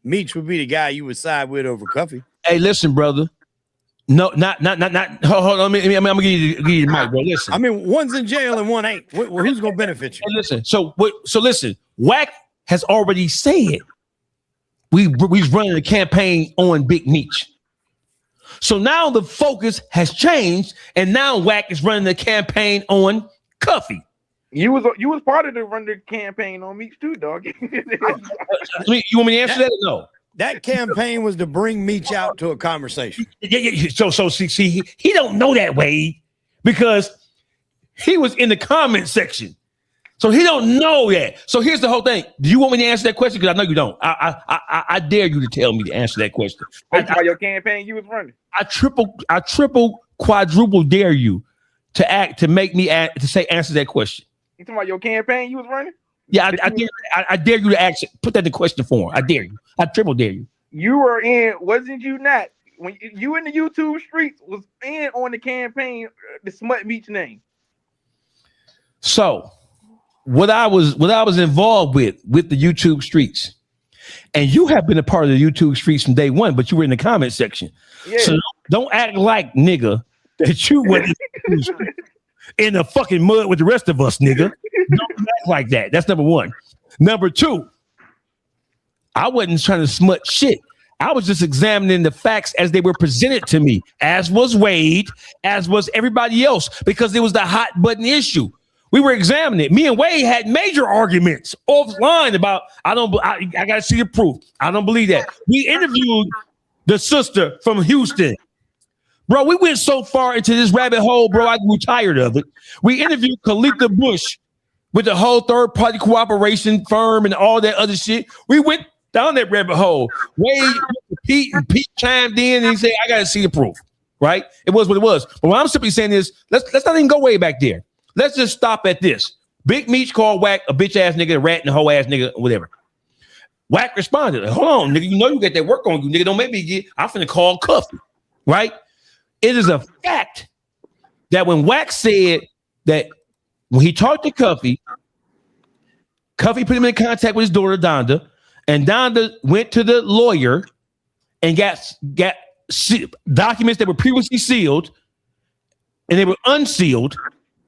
Meech would be the guy you would side with over Cuffy. Hey, listen, brother. No, not. Hold on. I'm gonna give you the mic, bro. Listen. I mean, one's in jail and one ain't. Who's gonna benefit you? Hey, listen. So listen. Wack has already said we're running a campaign on Big Meech. So now the focus has changed, and now Wack is running a campaign on Cuffy. You was part of the run the campaign on Meech too, dog. You want me to answer that or no? That campaign was to bring Meech out to a conversation. Yeah. So see, he don't know that way because he was in the comment section. So he don't know that. So here's the whole thing. Do you want me to answer that question? Because I know you don't. I dare you to tell me to answer that question. Your campaign you was running. I triple, quadruple dare you to make me to say answer that question. You talking about your campaign you was running? Yeah, I dare you to ask. Put that in question form. I dare you. I triple dare you. You were in, wasn't you not? When you in the YouTube streets was in on the campaign to smut Meech's name. So what I was involved with the YouTube streets, and you have been a part of the YouTube streets from day one, but you were in the comment section. Yeah. So don't act like, nigga, that you went in the fucking mud with the rest of us, nigga. Don't act like that. That's number one. Number two, I wasn't trying to smut shit. I was just examining the facts as they were presented to me, as was Wade, as was everybody else, because it was the hot button issue. We were examining it. Me and Wade had major arguments offline about, I got to see the proof. I don't believe that. We interviewed the sister from Houston. Bro, we went so far into this rabbit hole, bro, I grew tired of it. We interviewed Khalika Bush with the whole third-party cooperation firm and all that other shit. We went down that rabbit hole. Wade, Pete chimed in and he said, I got to see the proof, right? It was what it was. But what I'm simply saying is, let's not even go way back there. Let's just stop at this. Big Meech called Wack a bitch-ass nigga, a rat and a hoe-ass nigga, whatever. Wack responded, hold on, nigga, you know you got that work on you, nigga. Don't make me I'm finna call Cuffy, right? It is a fact that when Wack said that when he talked to Cuffy put him in contact with his daughter, Donda, and Donda went to the lawyer and got documents that were previously sealed and they were unsealed,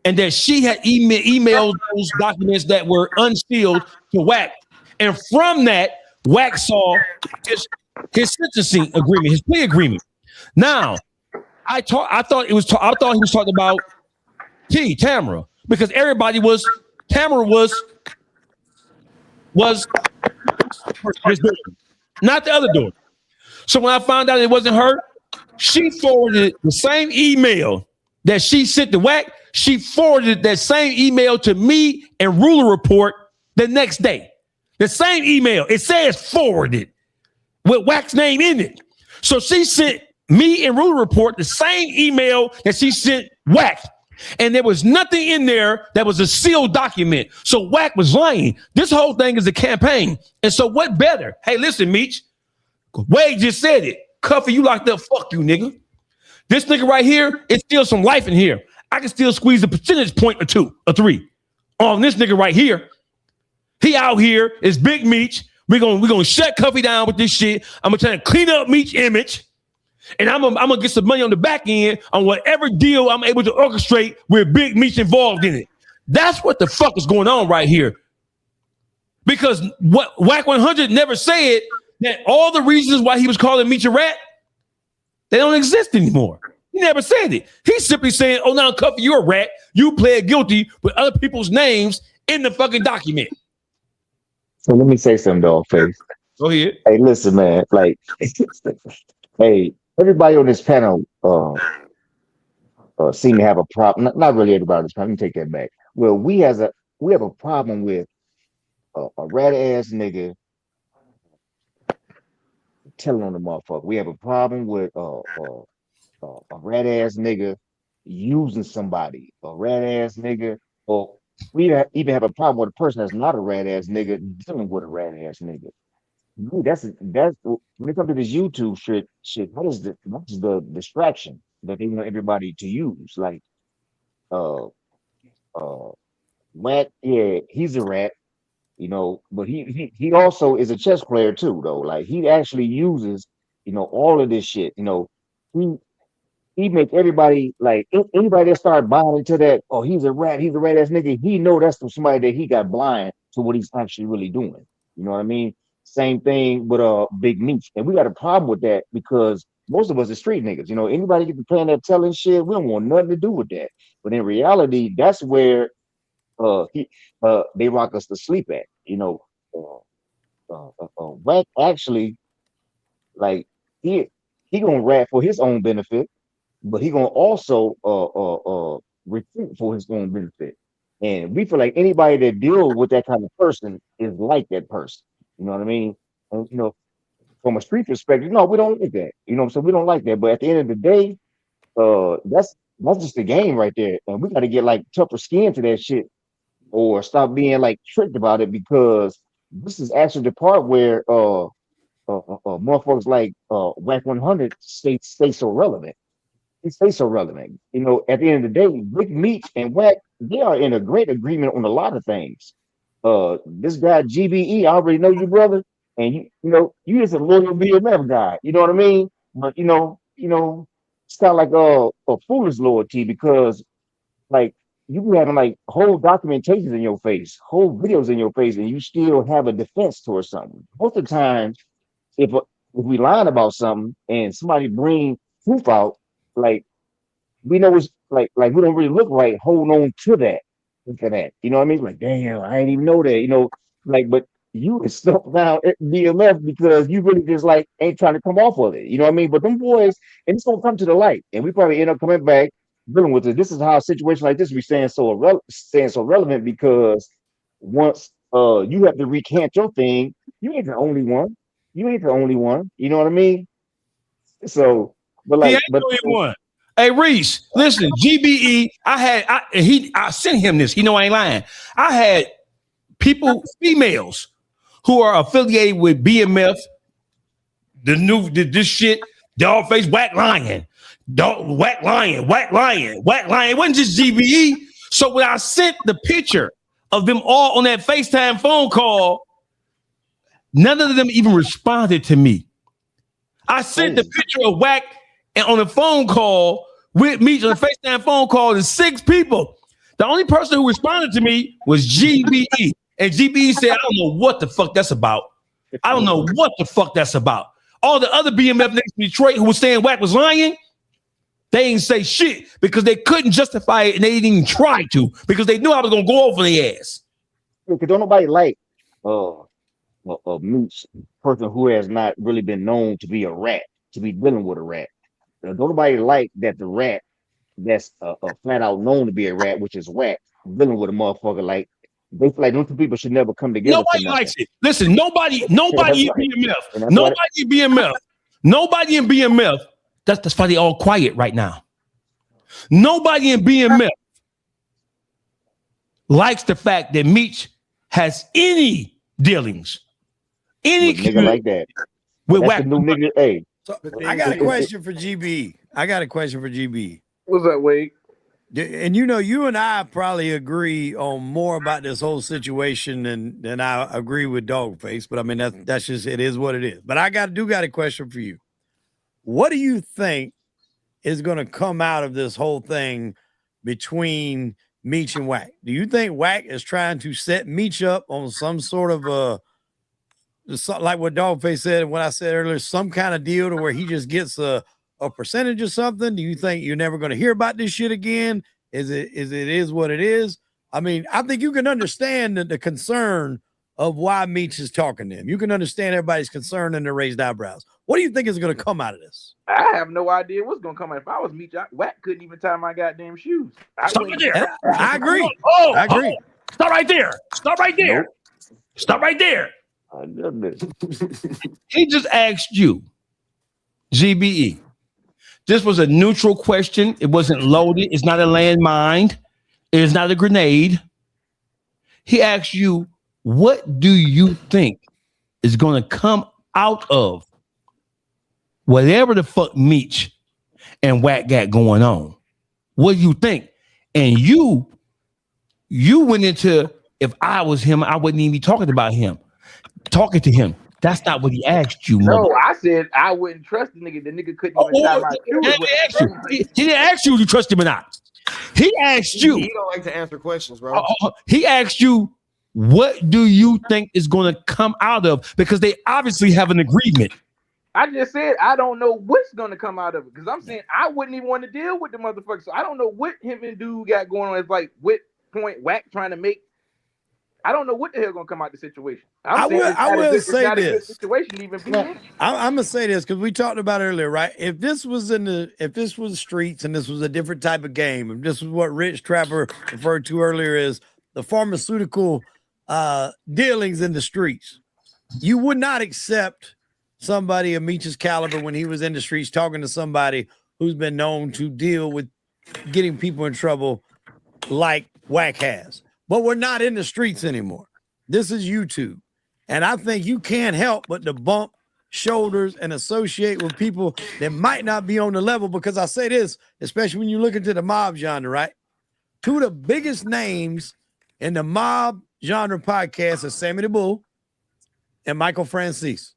and that she had emailed those documents that were unsealed to Wack. And from that, Wack saw his sentencing agreement, his plea agreement. Now, I thought he was talking about Tamara, because everybody Tamara was his daughter, not the other daughter. So when I found out it wasn't her, she forwarded the same email that she sent to Wack. She forwarded that same email to me and Ruler Report the next day. The same email. It says forwarded with Wack's name in it. So she sent me and Ruler Report the same email that she sent Wack. And there was nothing in there that was a sealed document. So Wack was lying. This whole thing is a campaign. And so what better? Hey, listen, Meech. Wade just said it. Cuffy, you locked up. Fuck you, nigga. This nigga right here, it's still some life in here. I can still squeeze a percentage point or 2 or 3 on this nigga right here. He out here is Big Meech. We're gonna shut Cuffy down with this shit. I'm gonna try to clean up Meech image, and I'm gonna get some money on the back end on whatever deal I'm able to orchestrate with Big Meech involved in it. That's what the fuck is going on right here. Because what Wack 100 never said that all the reasons why he was calling Meech a rat, they don't exist anymore. He never said it. He's simply saying, oh, now, Cuffy, you're a rat. You pled guilty with other people's names in the fucking document. So let me say something, Dawgface. Go ahead. Hey, listen, man. Like, hey, everybody on this panel seem to have a problem. Not really everybody on this panel. Let me take that back. Well, we have a problem with a rat ass nigga telling on the motherfucker. We have a problem with a rat ass nigga using somebody, a rat ass nigga, or we even have a problem with a person that's not a rat ass nigga dealing with a rat ass nigga. That's when it comes to this YouTube shit. What's the distraction that they want everybody to use? Like, Wack, yeah, he's a rat, you know, but he also is a chess player too, though. Like, he actually uses, you know, all of this shit. You know, he make everybody, like, anybody that start buying into that, oh, he's a rat ass nigga, he know that's from somebody that he got blind to what he's actually really doing. You know what I mean? Same thing with Big Meech. And we got a problem with that because most of us are street niggas. You know, anybody get to playing that telling shit, we don't want nothing to do with that. But in reality, that's where they rock us to sleep at. You know, Wack actually, like, he gonna rat for his own benefit, but he gonna also recruit for his own benefit. And we feel like anybody that deals with that kind of person is like that person. You know what I mean? And, you know, from a street perspective, no, we don't like that. You know, so we don't like that. But at the end of the day, that's just the game right there. And we got to get like tougher skin to that shit or stop being like tricked about it, because this is actually the part where motherfuckers like Whack 100 stay so relevant. They stay so relevant. You know, at the end of the day, Big Meech and Wack, they are in a great agreement on a lot of things. This guy GBE, I already know you, brother, and you know, you is a loyal BMF guy. You know what I mean? But it's kind of like a foolish loyalty, because like you be having like whole documentations in your face, whole videos in your face, and you still have a defense towards something. Most of the time, if we lying about something and somebody bring proof out, like we know it's like we don't really look right hold on to that for that. You know what I mean? Like, damn, I didn't even know that, like, but you is stuck down at BMF because you really just like ain't trying to come off of it. You know what I mean? But them boys, and it's gonna come to the light, and we probably end up coming back dealing with it. This is how a situation like this be staying so relevant, because once you have to recant your thing, you ain't the only one. You ain't the only one. You know what I mean? So, but He like, ain't but the only one. Hey Reese, listen, GBE, I sent him this. He know I ain't lying. I had people, females, who are affiliated with BMF, this shit, Dawgface, Wack Lion. Wack Lion. It wasn't just GBE. So when I sent the picture of them all on that FaceTime phone call, none of them even responded to me. I sent the picture of Wack and on a phone call with me on a FaceTime phone call to 6 people. The only person who responded to me was GBE. And GBE said, I don't know what the fuck that's about. I don't know what the fuck that's about. All the other BMF niggas in Detroit who was saying Wack was lying, they ain't say shit because they couldn't justify it and they didn't even try to because they knew I was going to go over their ass. Because don't nobody like a Mooch person who has not really been known to be a rat, to be dealing with a rat. Don't nobody like that the rat that's flat out known to be a rat, which is Wack, dealing with a motherfucker like they feel like those two people should never come together. Nobody likes it. Listen, nobody in BMF, nobody in BMF. That's why they all quiet right now. Nobody in BMF likes the fact that Meech has any dealings, any nigga like that with Wack. Wack. New nigga, hey. So I got a question for GB. What's up, Wade? And you and I probably agree on more about this whole situation than I agree with Dawgface. But I mean that's just it is what it is. But I got a question for you. What do you think is going to come out of this whole thing between Meech and Wack? Do you think Wack is trying to set Meech up on some sort of like what Dawgface said and what I said earlier, some kind of deal to where he just gets a percentage or something? Do you think you're never going to hear about this shit again? Is it what it is? I mean, I think you can understand the concern of why Meech is talking to him. You can understand everybody's concern and their raised eyebrows. What do you think is going to come out of this? I have no idea what's going to come out. If I was Meech, Wack couldn't even tie my goddamn shoes. Stop right there. I agree. I agree. Stop right there. Nope. Stop right there. I love this. He just asked you, GBE. This was a neutral question. It wasn't loaded. It's not a landmine. It is not a grenade. He asked you, what do you think is going to come out of whatever the fuck Meech and Wack got going on? What do you think? And you went into, if I was him, I wouldn't even be talking to him. That's not what he asked you, No, I said I wouldn't trust the nigga. The nigga couldn't even tie my shoes. He didn't ask you if you trust him or not. He asked you. He don't like to answer questions, bro. He asked you, what do you think is going to come out of? Because they obviously have an agreement. I just said I don't know what's going to come out of it. Because I'm saying I wouldn't even want to deal with the motherfucker. So I don't know what him and dude got going on. It's like what point Wack trying to make. I don't know what the hell going to come out of the situation. I will say this. Situation even I'm gonna say this because we talked about it earlier, right? If this was the streets and this was a different type of game, if this was what Rich Trapper referred to earlier as the pharmaceutical dealings in the streets, you would not accept somebody of Meech's caliber when he was in the streets talking to somebody who's been known to deal with getting people in trouble like Wack has. but we're not in the streets anymore. This is YouTube. And I think you can't help but to bump shoulders and associate with people that might not be on the level, because I say this, especially when you look into the mob genre, right? Two of the biggest names in the mob genre podcast are Sammy the Bull and Michael Francis.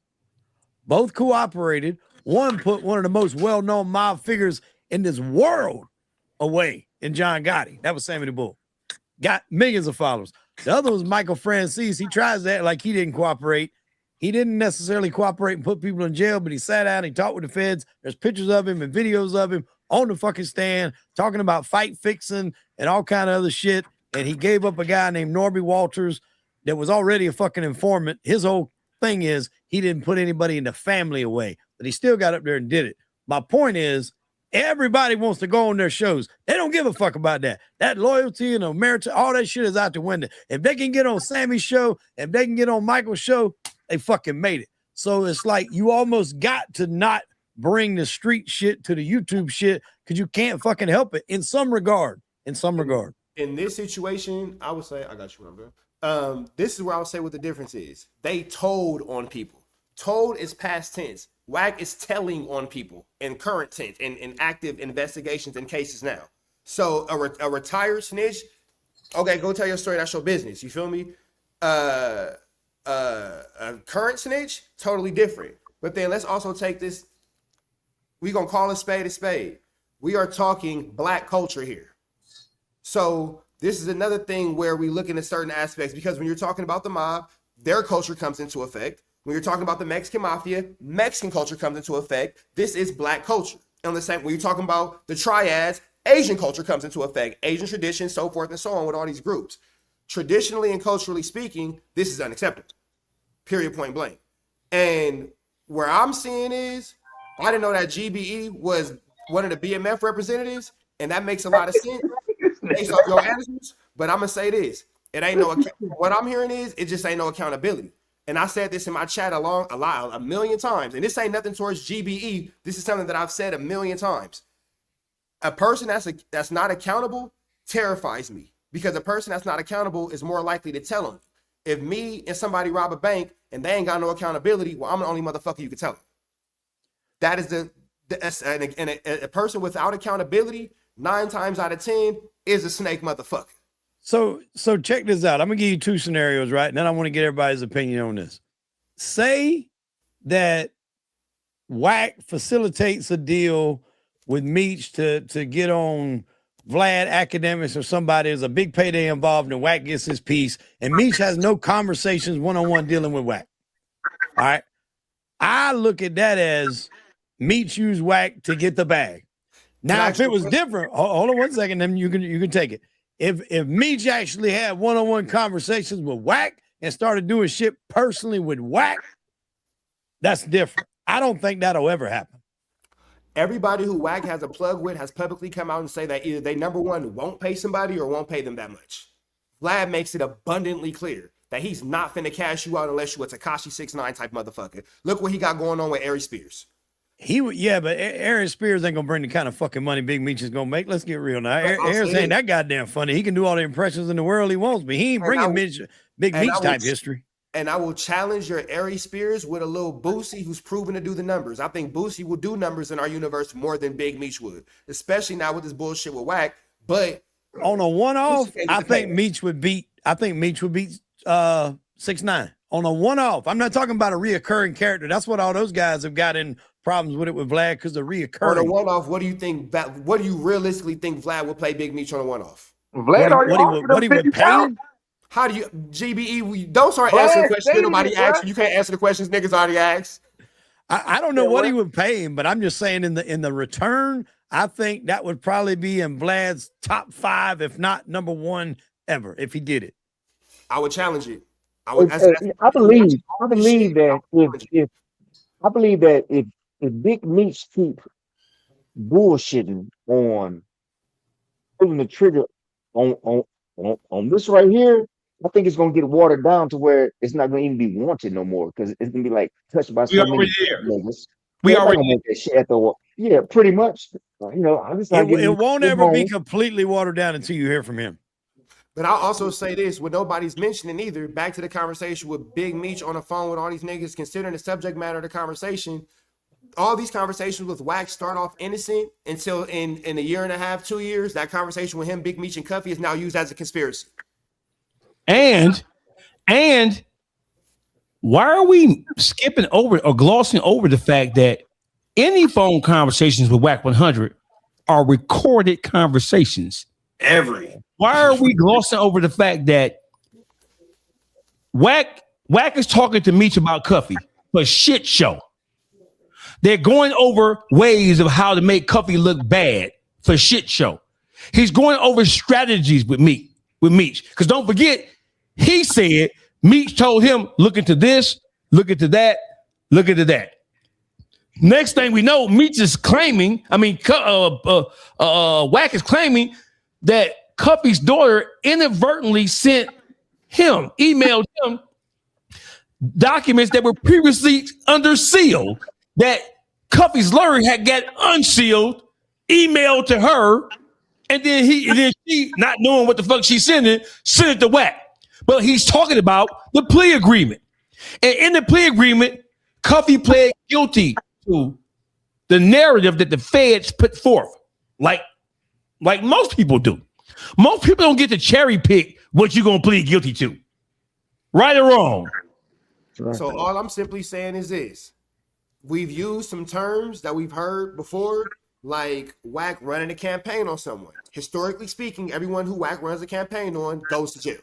Both cooperated. One put one of the most well-known mob figures in this world away in John Gotti. That was Sammy the Bull. Got millions of followers. The other was Michael Francis. He tries to act like he didn't cooperate. He didn't necessarily cooperate and put people in jail, but he sat down, he talked with the feds. There's pictures of him and videos of him on the fucking stand talking about fight fixing and all kind of other shit. And he gave up a guy named Norby Walters that was already a fucking informant. His whole thing is he didn't put anybody in the family away, but he still got up there and did it. My point is, everybody wants to go on their shows. They don't give a fuck about that. That loyalty and merit, all that shit is out the window. If they can get on Sammy's show, if they can get on Michael's show, they fucking made it. So it's like you almost got to not bring the street shit to the YouTube shit because you can't fucking help it in some regard. In some regard. In this situation, I would say, I got you, bro. This is where I would say what the difference is. They told on people. Told is past tense. Wack is telling on people in current tense, in active investigations and cases now. So a retired snitch, okay, go tell your story. That's your business. You feel me? A current snitch, totally different. But then let's also take this. We're going to call a spade a spade. We are talking black culture here. So this is another thing where we look into certain aspects, because when you're talking about the mob, their culture comes into effect. When you're talking about the Mexican mafia, Mexican culture comes into effect. This is black culture. And the same, when you're talking about the triads, Asian culture comes into effect. Asian traditions, so forth and so on with all these groups. Traditionally and culturally speaking, this is unacceptable. Period, point blank. And where I'm seeing is, I didn't know that GBE was one of the BMF representatives, and that makes a lot of sense based off your answers. But I'm gonna say this: it ain't no. What I'm hearing is it just ain't no accountability. And I said this in my chat a million times. And this ain't nothing towards GBE. This is something that I've said a million times. A person that's not accountable terrifies me, because a person that's not accountable is more likely to tell them. If me and somebody rob a bank and they ain't got no accountability, well, I'm the only motherfucker you can tell them. That is a person without accountability, 9 times out of 10 is a snake motherfucker. So check this out. I'm gonna give you 2 scenarios, right? And then I want to get everybody's opinion on this. Say that Wack facilitates a deal with Meech to get on Vlad Academics or somebody. There's a big payday involved, and Wack gets his piece, and Meech has no conversations one-on-one dealing with Wack. All right. I look at that as Meech used Wack to get the bag. Now, if it was different, hold on one second, then you can take it. If Meech actually had one-on-one conversations with Wack and started doing shit personally with Wack, that's different. I don't think that'll ever happen. Everybody who Wack has a plug with has publicly come out and say that either they, number one, won't pay somebody or won't pay them that much. Vlad makes it abundantly clear that he's not finna cash you out unless you're a Tekashi 6ix9ine type motherfucker. Look what he got going on with Ari Spears. But Aaron Spears ain't gonna bring the kind of fucking money Big Meech is gonna make. Let's get real now. Aaron's ain't that goddamn funny. He can do all the impressions in the world he wants, but he ain't bringing Big Meech type history. And I will challenge your Ari Spears with a little Boosie who's proven to do the numbers. I think Boosie will do numbers in our universe more than Big Meech would, especially now with this bullshit with Wack. But on a one-off, I think Meech would beat 6ix9ine. On a one-off. I'm not talking about a reoccurring character. That's what all those guys have got in problems with it with Vlad, because the reoccurring. On a one-off, what do you think? What do you realistically think Vlad would play Big Meech on a one-off? Vlad what he would pay him? How do you, GBE? Don't start answering questions. Nobody asked you. You can't answer the questions niggas already asked. I don't know what he would pay him, but I'm just saying in the return, I think that would probably be in Vlad's top 5, if not number 1 ever, if he did it. I would challenge it. I believe that if Big Meech keep bullshitting on pulling the trigger on this right here, I think it's gonna get watered down to where it's not gonna even be wanted no more, because it's gonna be like touched by so many niggas. We already make that shit at the wall. Yeah, pretty much. You know, I'm just it won't ever be completely watered down until you hear from him. But I'll also say this, what nobody's mentioning either, back to the conversation with Big Meech on the phone with all these niggas, considering the subject matter of the conversation, all these conversations with Wack start off innocent until in a year and a half, 2 years, that conversation with him, Big Meech, and Cuffy is now used as a conspiracy. And why are we skipping over or glossing over the fact that any phone conversations with Wack 100 are recorded conversations? Why are we glossing over the fact that Wack is talking to Meech about Cuffy for shit show? They're going over ways of how to make Cuffy look bad for shit show. He's going over strategies with Meech. Because don't forget, he said Meech told him, look into this, look into that, look into that. Next thing we know, Meech is claiming, Wack is claiming that Cuffy's daughter inadvertently emailed him documents that were previously under seal that Cuffy's lawyer had got unsealed, emailed to her, and then she, not knowing what the fuck she's sent it to Wack. But he's talking about the plea agreement. And in the plea agreement, Cuffy pled guilty to the narrative that the feds put forth, like most people do. Most people don't get to cherry pick what you're going to plead guilty to. Right or wrong? So all I'm simply saying is this. We've used some terms that we've heard before, like Wack running a campaign on someone. Historically speaking, everyone who Wack runs a campaign on goes to jail.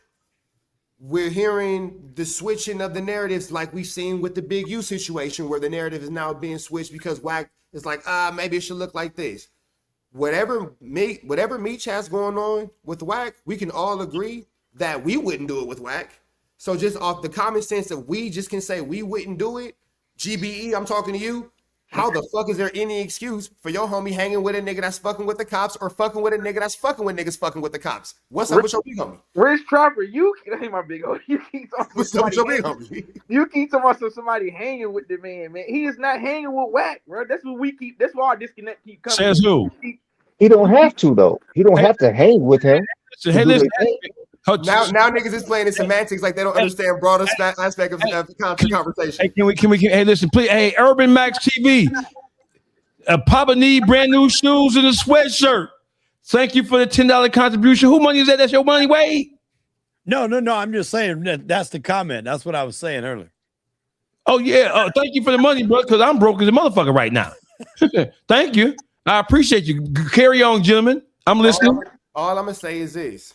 We're hearing the switching of the narratives like we've seen with the Big U situation, where the narrative is now being switched because Wack is like, maybe it should look like this. Whatever Meech has going on with Wack, we can all agree that we wouldn't do it with Wack. So just off the common sense that we just can say we wouldn't do it, GBE, I'm talking to you. How the fuck is there any excuse for your homie hanging with a nigga that's fucking with the cops or fucking with a nigga that's fucking with niggas fucking with the cops? What's up with your big homie? Where's Trapper? That ain't my big homie. You keep talking What's up with your big homie? You keep talking about somebody hanging with the man. He is not hanging with Wack, bro. That's why our disconnect keep coming. Says who? He don't have to though. He don't have to hang with him. Hey, listen. Now niggas is playing in semantics like they don't understand broader aspect of the conversation. Hey, can we hey, listen, please. Hey, Urban Max TV. Papa need brand new shoes and a sweatshirt. Thank you for the $10 contribution. Who money is that? That's your money, Wade? No. I'm just saying that's the comment. That's what I was saying earlier. Oh, yeah. Thank you for the money, bro, because I'm broke as a motherfucker right now. Thank you. I appreciate you. Carry on, gentlemen. I'm listening. All I'm going to say is this.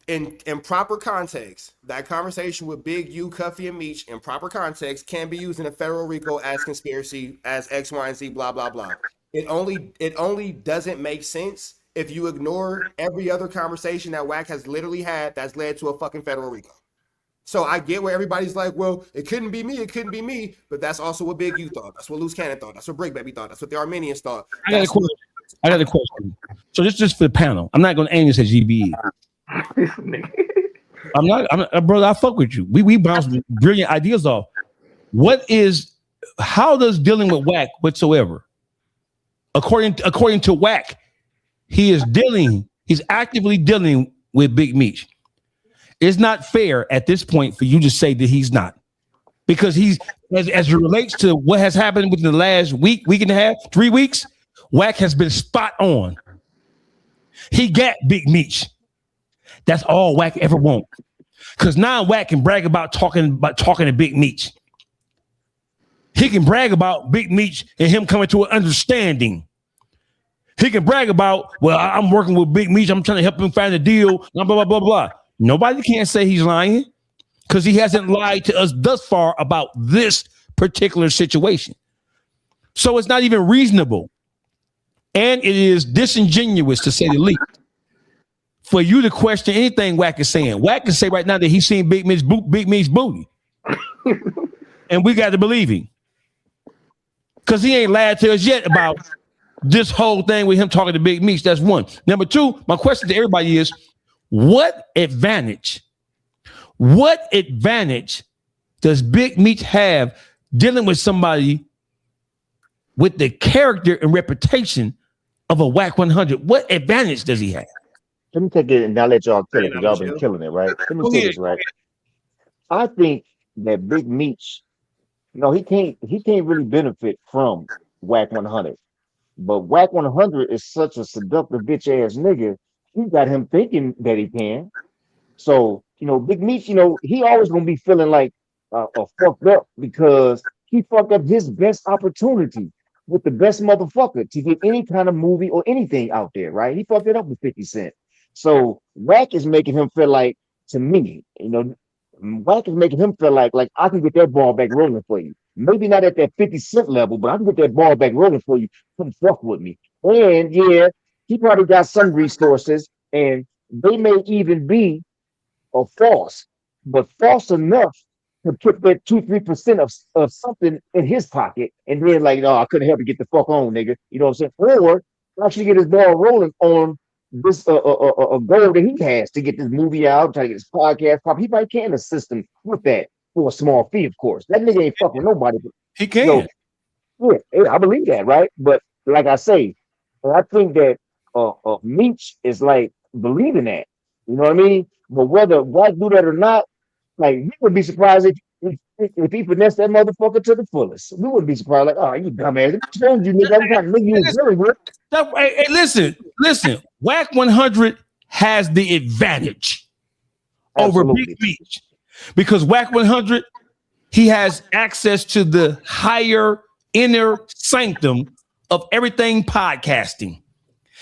In proper context, that conversation with Big U, Cuffy, and Meech in proper context can be used in a federal RICO as conspiracy, as X, Y, and Z, blah, blah, blah. It only doesn't make sense if you ignore every other conversation that Wack has literally had that's led to a fucking federal RICO. So I get where everybody's like, well, it couldn't be me, but that's also what Big U thought. That's what Loose Cannon thought. That's what Brick Baby thought. That's what the Armenians thought. I got a question. So this is just for the panel. I'm not going to aim this at GBE. I'm not, brother. I fuck with you. We bounce brilliant ideas off. How does dealing with Wack whatsoever? According to Wack, he's actively dealing with Big Meech. It's not fair at this point for you to say that he's not, because he's as it relates to what has happened within the last week and a half, 3 weeks. Wack has been spot on. He got Big Meech. That's all Wack ever want. Because now Wack can brag about talking to Big Meech. He can brag about Big Meech and him coming to an understanding. He can brag about, well, I'm working with Big Meech. I'm trying to help him find a deal. Blah, blah, blah, blah. Nobody can say he's lying because he hasn't lied to us thus far about this particular situation. So it's not even reasonable. And it is disingenuous, to say the least, for you to question anything Wack is saying. Wack can say right now that he's seen Big Meech's booty. And we got to believe him. Because he ain't lied to us yet about this whole thing with him talking to Big Meech. That's one. Number two, my question to everybody is, what advantage does Big Meech have dealing with somebody with the character and reputation of a Wack 100? What advantage does he have? Let me take it and I'll let y'all kill it Yeah, because y'all been Michelle. killing it, right? Let me Go say ahead. this, right? I think that Big Meech, he can't really benefit from Whack 100. But Whack 100 is such a seductive bitch ass nigga. He got him thinking that he can. So, Big Meech, he always gonna be feeling like fucked up because he fucked up his best opportunity with the best motherfucker to get any kind of movie or anything out there, right? He fucked it up with 50 Cent. So Wack is making him feel like, to me, Wack is making him feel like I can get that ball back rolling for you. Maybe not at that 50 Cent level, but I can get that ball back rolling for you. Come fuck with me. And yeah, he probably got some resources, and they may even be false, but false enough to put that 2-3% of something in his pocket, and then like, no, I couldn't help but get the fuck on, nigga. You know what I'm saying? Or actually get his ball rolling on this a goal that he has to get this movie out, try to get his podcast pop. He probably can assist him with that for a small fee, of course. That nigga ain't fucking nobody. He can. Yeah, I believe that, right? But like I say, I think that Meech is like believing that. You know what I mean? But whether White do that or not, like we would be surprised if he finessed that motherfucker to the fullest. We wouldn't be surprised, like, oh, you dumbass. I told you, nigga, I'm trying to make you dealing with. Hey, listen. Whack 100 has the advantage over Big Meech because Whack 100, he has access to the higher inner sanctum of everything podcasting.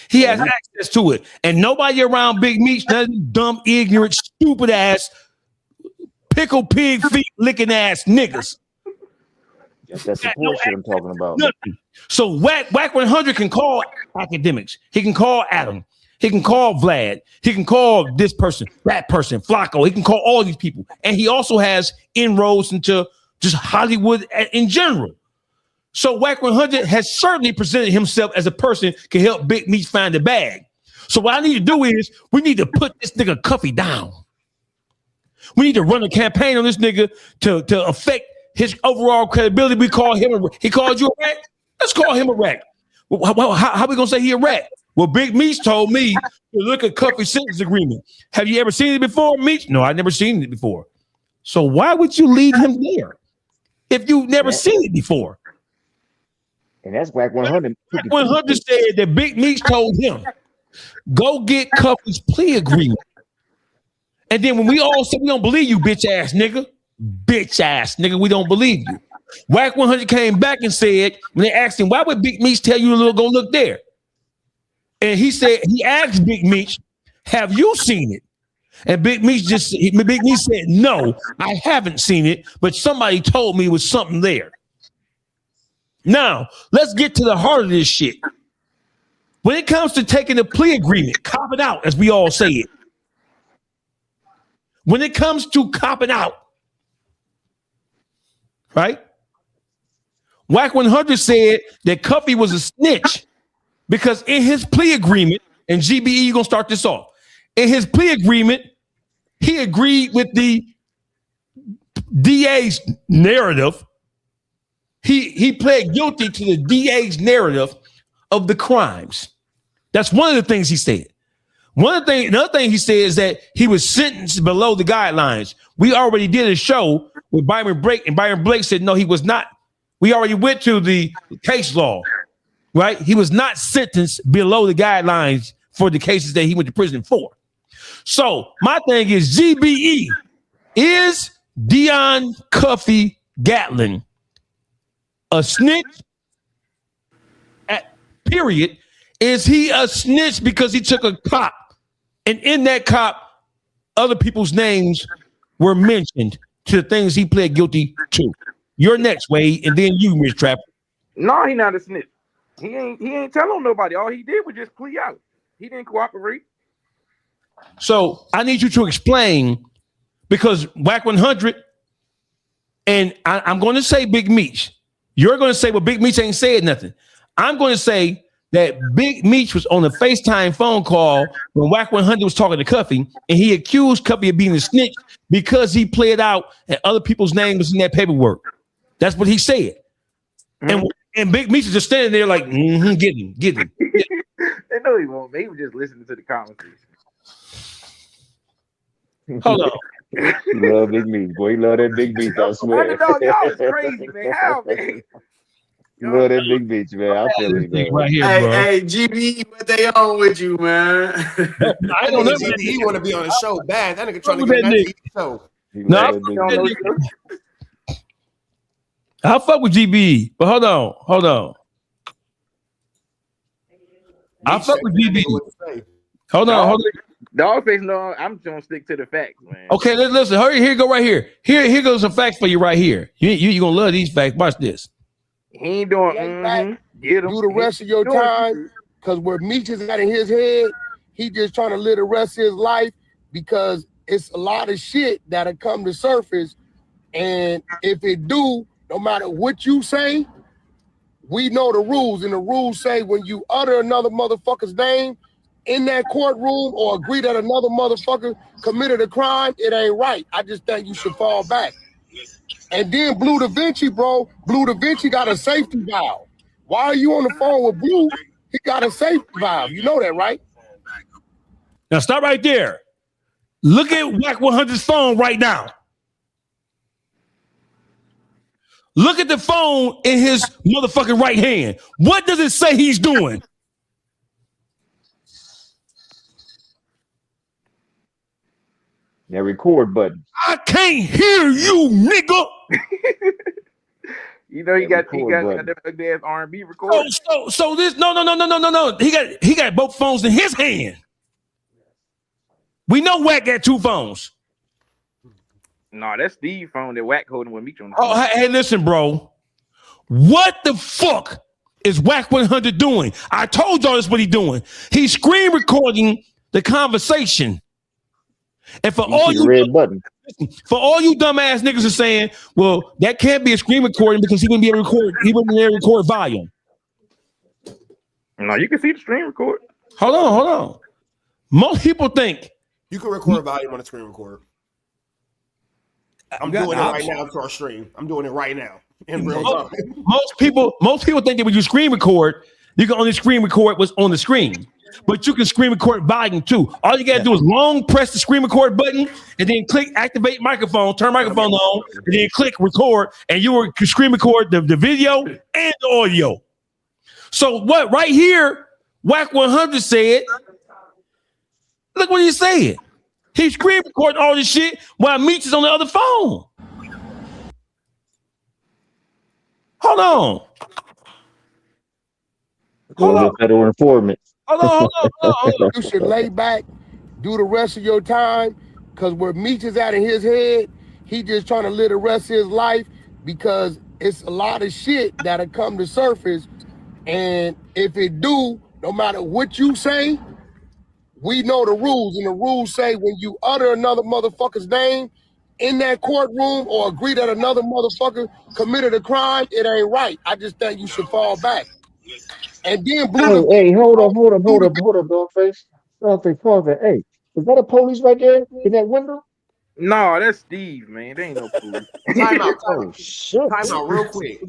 He has access to it, and nobody around Big Meech, that dumb, ignorant, stupid ass, pickle pig feet licking ass niggas. That's that support shit I'm talking about. Nothing. So Whack 100 can call academics. He can call Adam. He can call Vlad. He can call this person, that person, Flacco. He can call all these people, and he also has inroads into just Hollywood in general. So Whack 100 has certainly presented himself as a person can help Big Meech find the bag. So what I need to do is we need to put this nigga Cuffy down. We need to run a campaign on this nigga to affect his overall credibility. We call him he called you a rat? Let's call him a rat. How we gonna say he a rat? Well, Big Meech told me to look at Cuffy's sentence agreement. Have you ever seen it before, Meech? No, I've never seen it before. So why would you leave him there if you've never seen it before? And that's Whack 100. Whack 100 said that Big Meech told him, go get Cuffy's plea agreement. And then when we all said, we don't believe you, bitch ass nigga, we don't believe you. Whack 100 came back and said, when they asked him, why would Big Meech tell you to go look there? And he said, he asked Big Meech, have you seen it? And Big Meech said, no, I haven't seen it, but somebody told me it was something there. Now, let's get to the heart of this shit. When it comes to taking a plea agreement, copping out, as we all say it. When it comes to copping out, right? Whack 100 said that Cuffy was a snitch because in his plea agreement, and GBE, you're going to start this off. In his plea agreement, he agreed with the DA's narrative. He pled guilty to the DA's narrative of the crimes. That's one of the things he said. Another thing he said is that he was sentenced below the guidelines. We already did a show with Byron Blake, and Byron Blake said, no, he was not. We already went to the case law, right? He was not sentenced below the guidelines for the cases that he went to prison for. So my thing is GBE, is Dion Cuffy Gatlin a snitch? Period. Is he a snitch because he took a cop, and in that cop, other people's names were mentioned to the things he pled guilty to? You're next, Wade, and then you, Rich Trapper. No, he not a snitch. He ain't telling nobody. All he did was just plea out. He didn't cooperate. So I need you to explain, because Whack 100, and I'm going to say Big Meech. You're going to say, well, Big Meech ain't said nothing. I'm going to say that Big Meech was on a FaceTime phone call when Whack 100 was talking to Cuffy, and he accused Cuffy of being a snitch because he played out and other people's names was in that paperwork. That's what he said. Mm-hmm. And Big Meech is just standing there like, get him. They know he won't. He was just listening to the conversation. Hold on. He love Big Meech, boy. He love that Big Meech, I swear. Underdog, y'all is crazy, man. How, man? He love that Big Meech, man. I feel This it, thing man. right here, Hey, bro. hey, GB, what they on with you, man? I That ain't on nigga that. GBE want to be on the show bad. That nigga trying to Fuck get with on that that nigga. TV show. He No, I love fuck that Big with that Meech. nigga. I fuck with GBE, but hold on. I Meech fuck said with that nigga GBE. what to say. Hold on. Dawgface, no, I'm just gonna stick to the facts, man. Okay, listen. Hurry, here go right here. Here goes some facts for you right here. You gonna love these facts. Watch this. He ain't doing. Get him. Do the rest of your time, because where Meech is at in his head, he just trying to live the rest of his life because it's a lot of shit that'll come to surface, and if it do, no matter what you say, we know the rules, and the rules say when you utter another motherfucker's name in that courtroom or agree that another motherfucker committed a crime, it ain't right. I just think you should fall back. And then Blue Da Vinci, bro, Blue Da Vinci got a safety valve. Why are you on the phone with Blue? He got a safety valve. You know that, right? Now stop right there. Look at Wack 100's phone right now. Look at the phone in his motherfucking right hand. What does it say he's doing? That record button. I can't hear you, nigga. You know he got button. that ugly ass R&B record. So this no. He got both phones in his hand. We know Wack got two phones. No, that's Steve's phone that Wack holding with Meech on the Oh, phone. hey, listen, bro. What the fuck is Wack 100 doing? I told y'all that's what he's doing. He's screen recording the conversation. And for all you red button. For all you dumbass niggas are saying, well, that can't be a screen recording because he wouldn't be able to record. He wouldn't be able to record volume. No, you can see the screen record. Hold on. Most people think You can record volume on a screen recorder. I'm doing it right now to our stream. I'm doing it right now in real time. Most people think that when you screen record, you can only screen record what's on the screen. But you can screen record volume too. All you gotta do is long press the screen record button and then click activate microphone, turn microphone on, and then click record, and you can screen record the video and the audio. So what right here, Wack 100 said, look what he said. He's screen recording all this shit while Meech is on the other phone. Hold on. Federal informant. Hold on. You should lay back, do the rest of your time, because where Meech is at in his head, he just trying to live the rest of his life because it's a lot of shit that'll come to surface, and if it do, no matter what you say, we know the rules, and the rules say when you utter another motherfucker's name in that courtroom or agree that another motherfucker committed a crime, it ain't right. I just think you should fall back. And then Hey, hold up, Dawgface. Dawgface, pause that. Hey, is that a police right there in that window? No, that's Steve, man. There ain't no police. Time out real quick.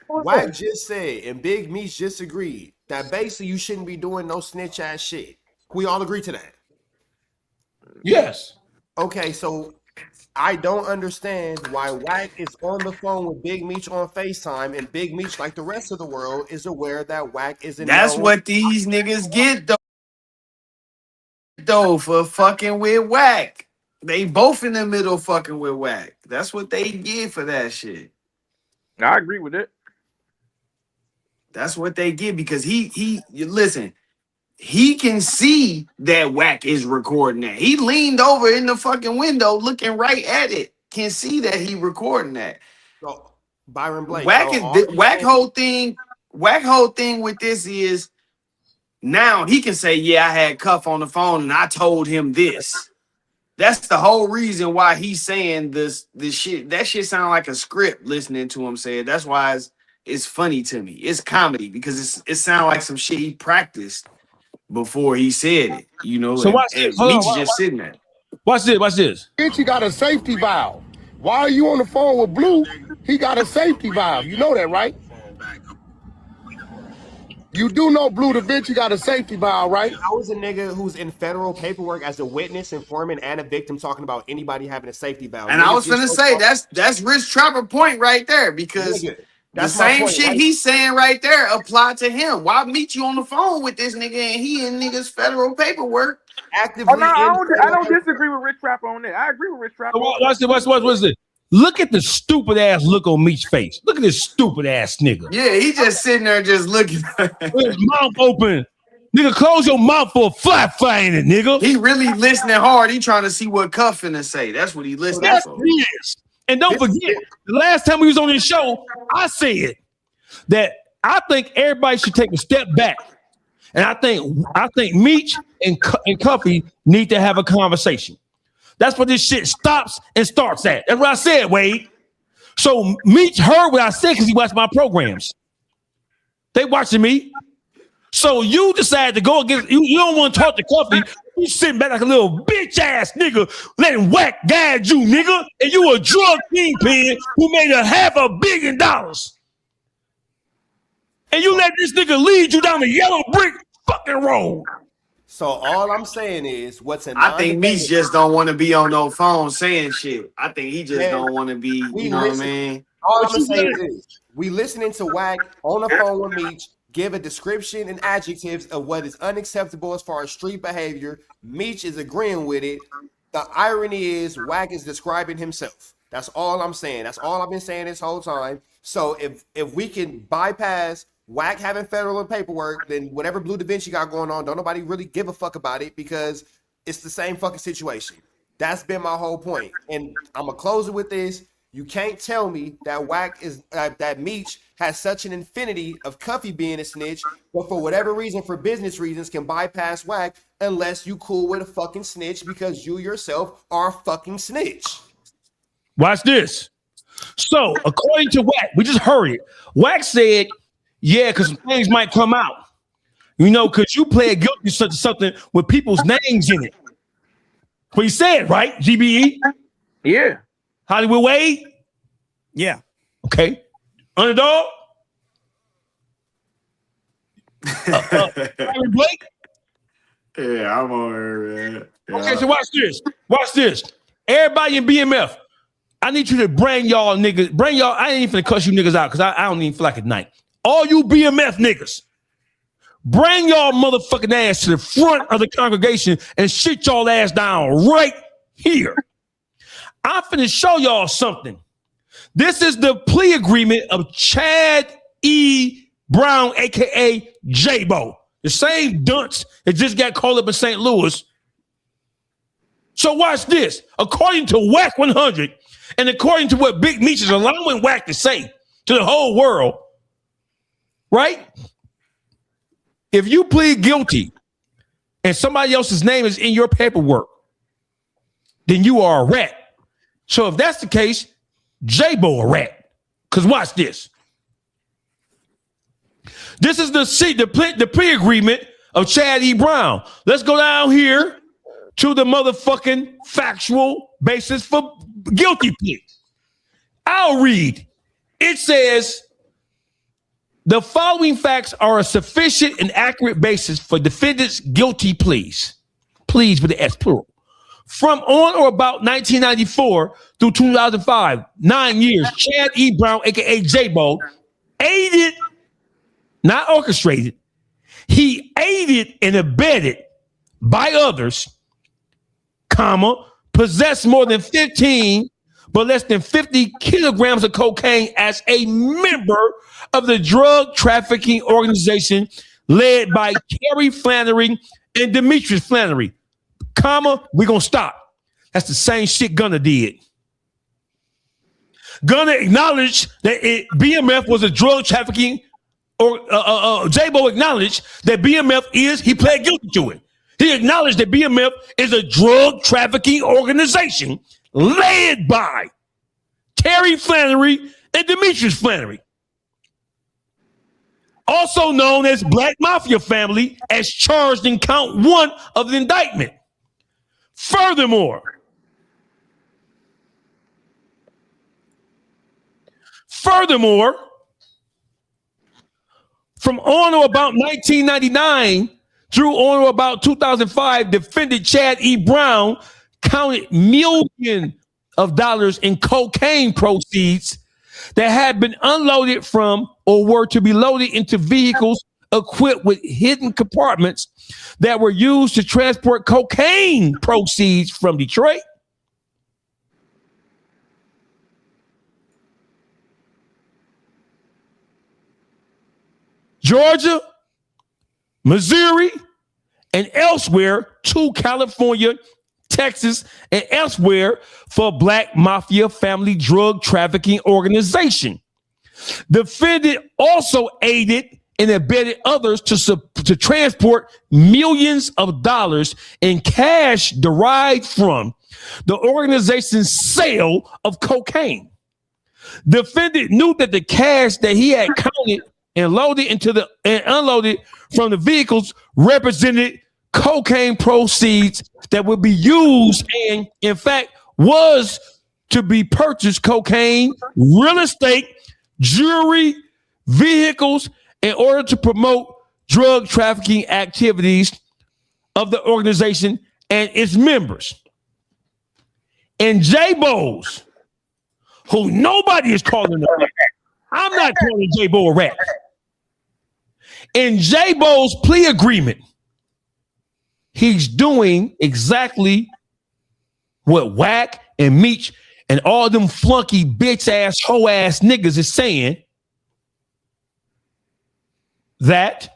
Wack just said, and Big Meech just agreed that basically you shouldn't be doing no snitch ass shit. We all agree to that. Yes. Okay, so I don't understand why Wack is on the phone with Big Meech on FaceTime, and Big Meech, like the rest of the world, is aware that Wack is in. That's what these niggas get though for fucking with Wack. They both in the middle fucking with Wack. That's what they get for that shit. I agree with it. That's what they get because you listen, he can see that Wack is recording that. He leaned over in the fucking window looking right at it. Can see that he recording that. So, Byron Blake. Wack whole thing with this is now he can say, yeah, I had Cuff on the phone and I told him this. That's the whole reason why he's saying this shit. That shit sound like a script listening to him say it. That's why it's funny to me. It's comedy because it sounds like some shit he practiced before he said it. You know, So watch this. Hold on, just sitting there. Watch this. He got a safety valve. Why are you on the phone with Blue? He got a safety valve. You know that, right? You do know Blue Da Vinci got a safety valve, right? How is a nigga who's in federal paperwork as a witness, informant, and a victim talking about anybody having a safety valve? And I was gonna say that's Rich Trapper point right there, because the same shit he's saying right there apply to him. Why meet you on the phone with this nigga and he in niggas federal paperwork? Actively. Oh, no, I don't disagree with Rich Trapper on that. I agree with Rich Trapper. Watch this. Look at the stupid ass look on Meech's face. Look at this stupid ass nigga. Yeah, he just sitting there just looking. With his mouth open. Nigga, close your mouth for a flat flying it, nigga. He really listening hard. He trying to see what Cuff finna say. That's what he listening for. Yes. And don't forget, the last time we was on this show, I said that I think everybody should take a step back. And I think Meech and Cuffy need to have a conversation. That's what this shit stops and starts at. That's what I said, Wade. So Meech heard what I said because he watched my programs. They watching me. So you decided to go against, you don't want to talk to Cuffy. You sitting back like a little bitch ass nigga, letting Wack guide you, nigga. And you a drug kingpin who made $500 million. And you let this nigga lead you down the yellow brick fucking road. So all I'm saying is, I think Meech just don't want to be on no phone saying shit. I think he just don't want to be, you know what I mean? All I'm gonna say is, we listening to Wack on the phone with Meech give a description and adjectives of what is unacceptable as far as street behavior. Meech is agreeing with it. The irony is, Wack is describing himself. That's all I'm saying. That's all I've been saying this whole time. So if we can bypass Wack having federal paperwork, then whatever Blue Da Vinci got going on, don't nobody really give a fuck about it, because it's the same fucking situation. That's been my whole point. And I'm gonna close it with this. You can't tell me that Wack is that Meech has such an infinity of Cuffy being a snitch, but for whatever reason, for business reasons, can bypass Wack unless you cool with a fucking snitch because you yourself are a fucking snitch. Watch this. So according to Wack, we just heard it. Wack said, yeah, because things might come out. You know, because you play guilty to something with people's names in it. What he said, right? GBE? Yeah. Hollywood Wade? Yeah. Okay. Underdog? Blake? Yeah, I'm on here, man. Yeah. Okay, so watch this. Watch this. Everybody in BMF, I need you to bring y'all niggas, I ain't even finna cuss you niggas out because I don't even feel like it tonight. All you BMF niggas, bring y'all motherfucking ass to the front of the congregation and shit y'all ass down right here. I'm finna show y'all something. This is the plea agreement of Chad E. Brown, a.k.a. J-Bo. The same dunce that just got called up in St. Louis. So watch this. According to Wack 100, and according to what Big Meech is allowing Wack to say to the whole world, right? If you plead guilty and somebody else's name is in your paperwork, then you are a rat. So if that's the case, J-Bo a rat. Because watch this. This is the plea agreement of Chad E. Brown. Let's go down here to the motherfucking factual basis for guilty plea. I'll read. It says, the following facts are a sufficient and accurate basis for defendant's guilty pleas. Pleas with the S plural. From on or about 1994 through 2005, 9 years, Chad E. Brown, a.k.a. J-Bo, aided, not orchestrated, he aided and abetted by others, possessed more than 15 but less than 50 kilograms of cocaine as a member of the drug trafficking organization led by Kerry Flannery and Demetrius Flannery, we're going to stop. That's the same shit Gunner did. Gunner acknowledged that BMF was a drug trafficking, or J-Bo acknowledged that BMF he pled guilty to it. He acknowledged that BMF is a drug trafficking organization led by Terry Flannery and Demetrius Flannery, also known as Black Mafia Family, as charged in count 1 of the indictment. Furthermore, from on or about 1999 through on or about 2005, defendant Chad E. Brown counted millions of dollars in cocaine proceeds that had been unloaded from or were to be loaded into vehicles equipped with hidden compartments that were used to transport cocaine proceeds from Detroit, Georgia, Missouri, and elsewhere to California, Texas, and elsewhere for Black Mafia Family Drug Trafficking Organization. Defendant also aided and abetted others to transport millions of dollars in cash derived from the organization's sale of cocaine. Defendant knew that the cash that he had counted and loaded and unloaded from the vehicles represented cocaine proceeds that would be used and, in fact, was to be purchased cocaine, real estate, jewelry, vehicles in order to promote drug trafficking activities of the organization and its members. And J-Bo's, who nobody is calling a rat. I'm not calling J-Bo a rat. In J-Bo's plea agreement, he's doing exactly what Wack and Meech and all them flunky bitch ass hoe ass niggas is saying, that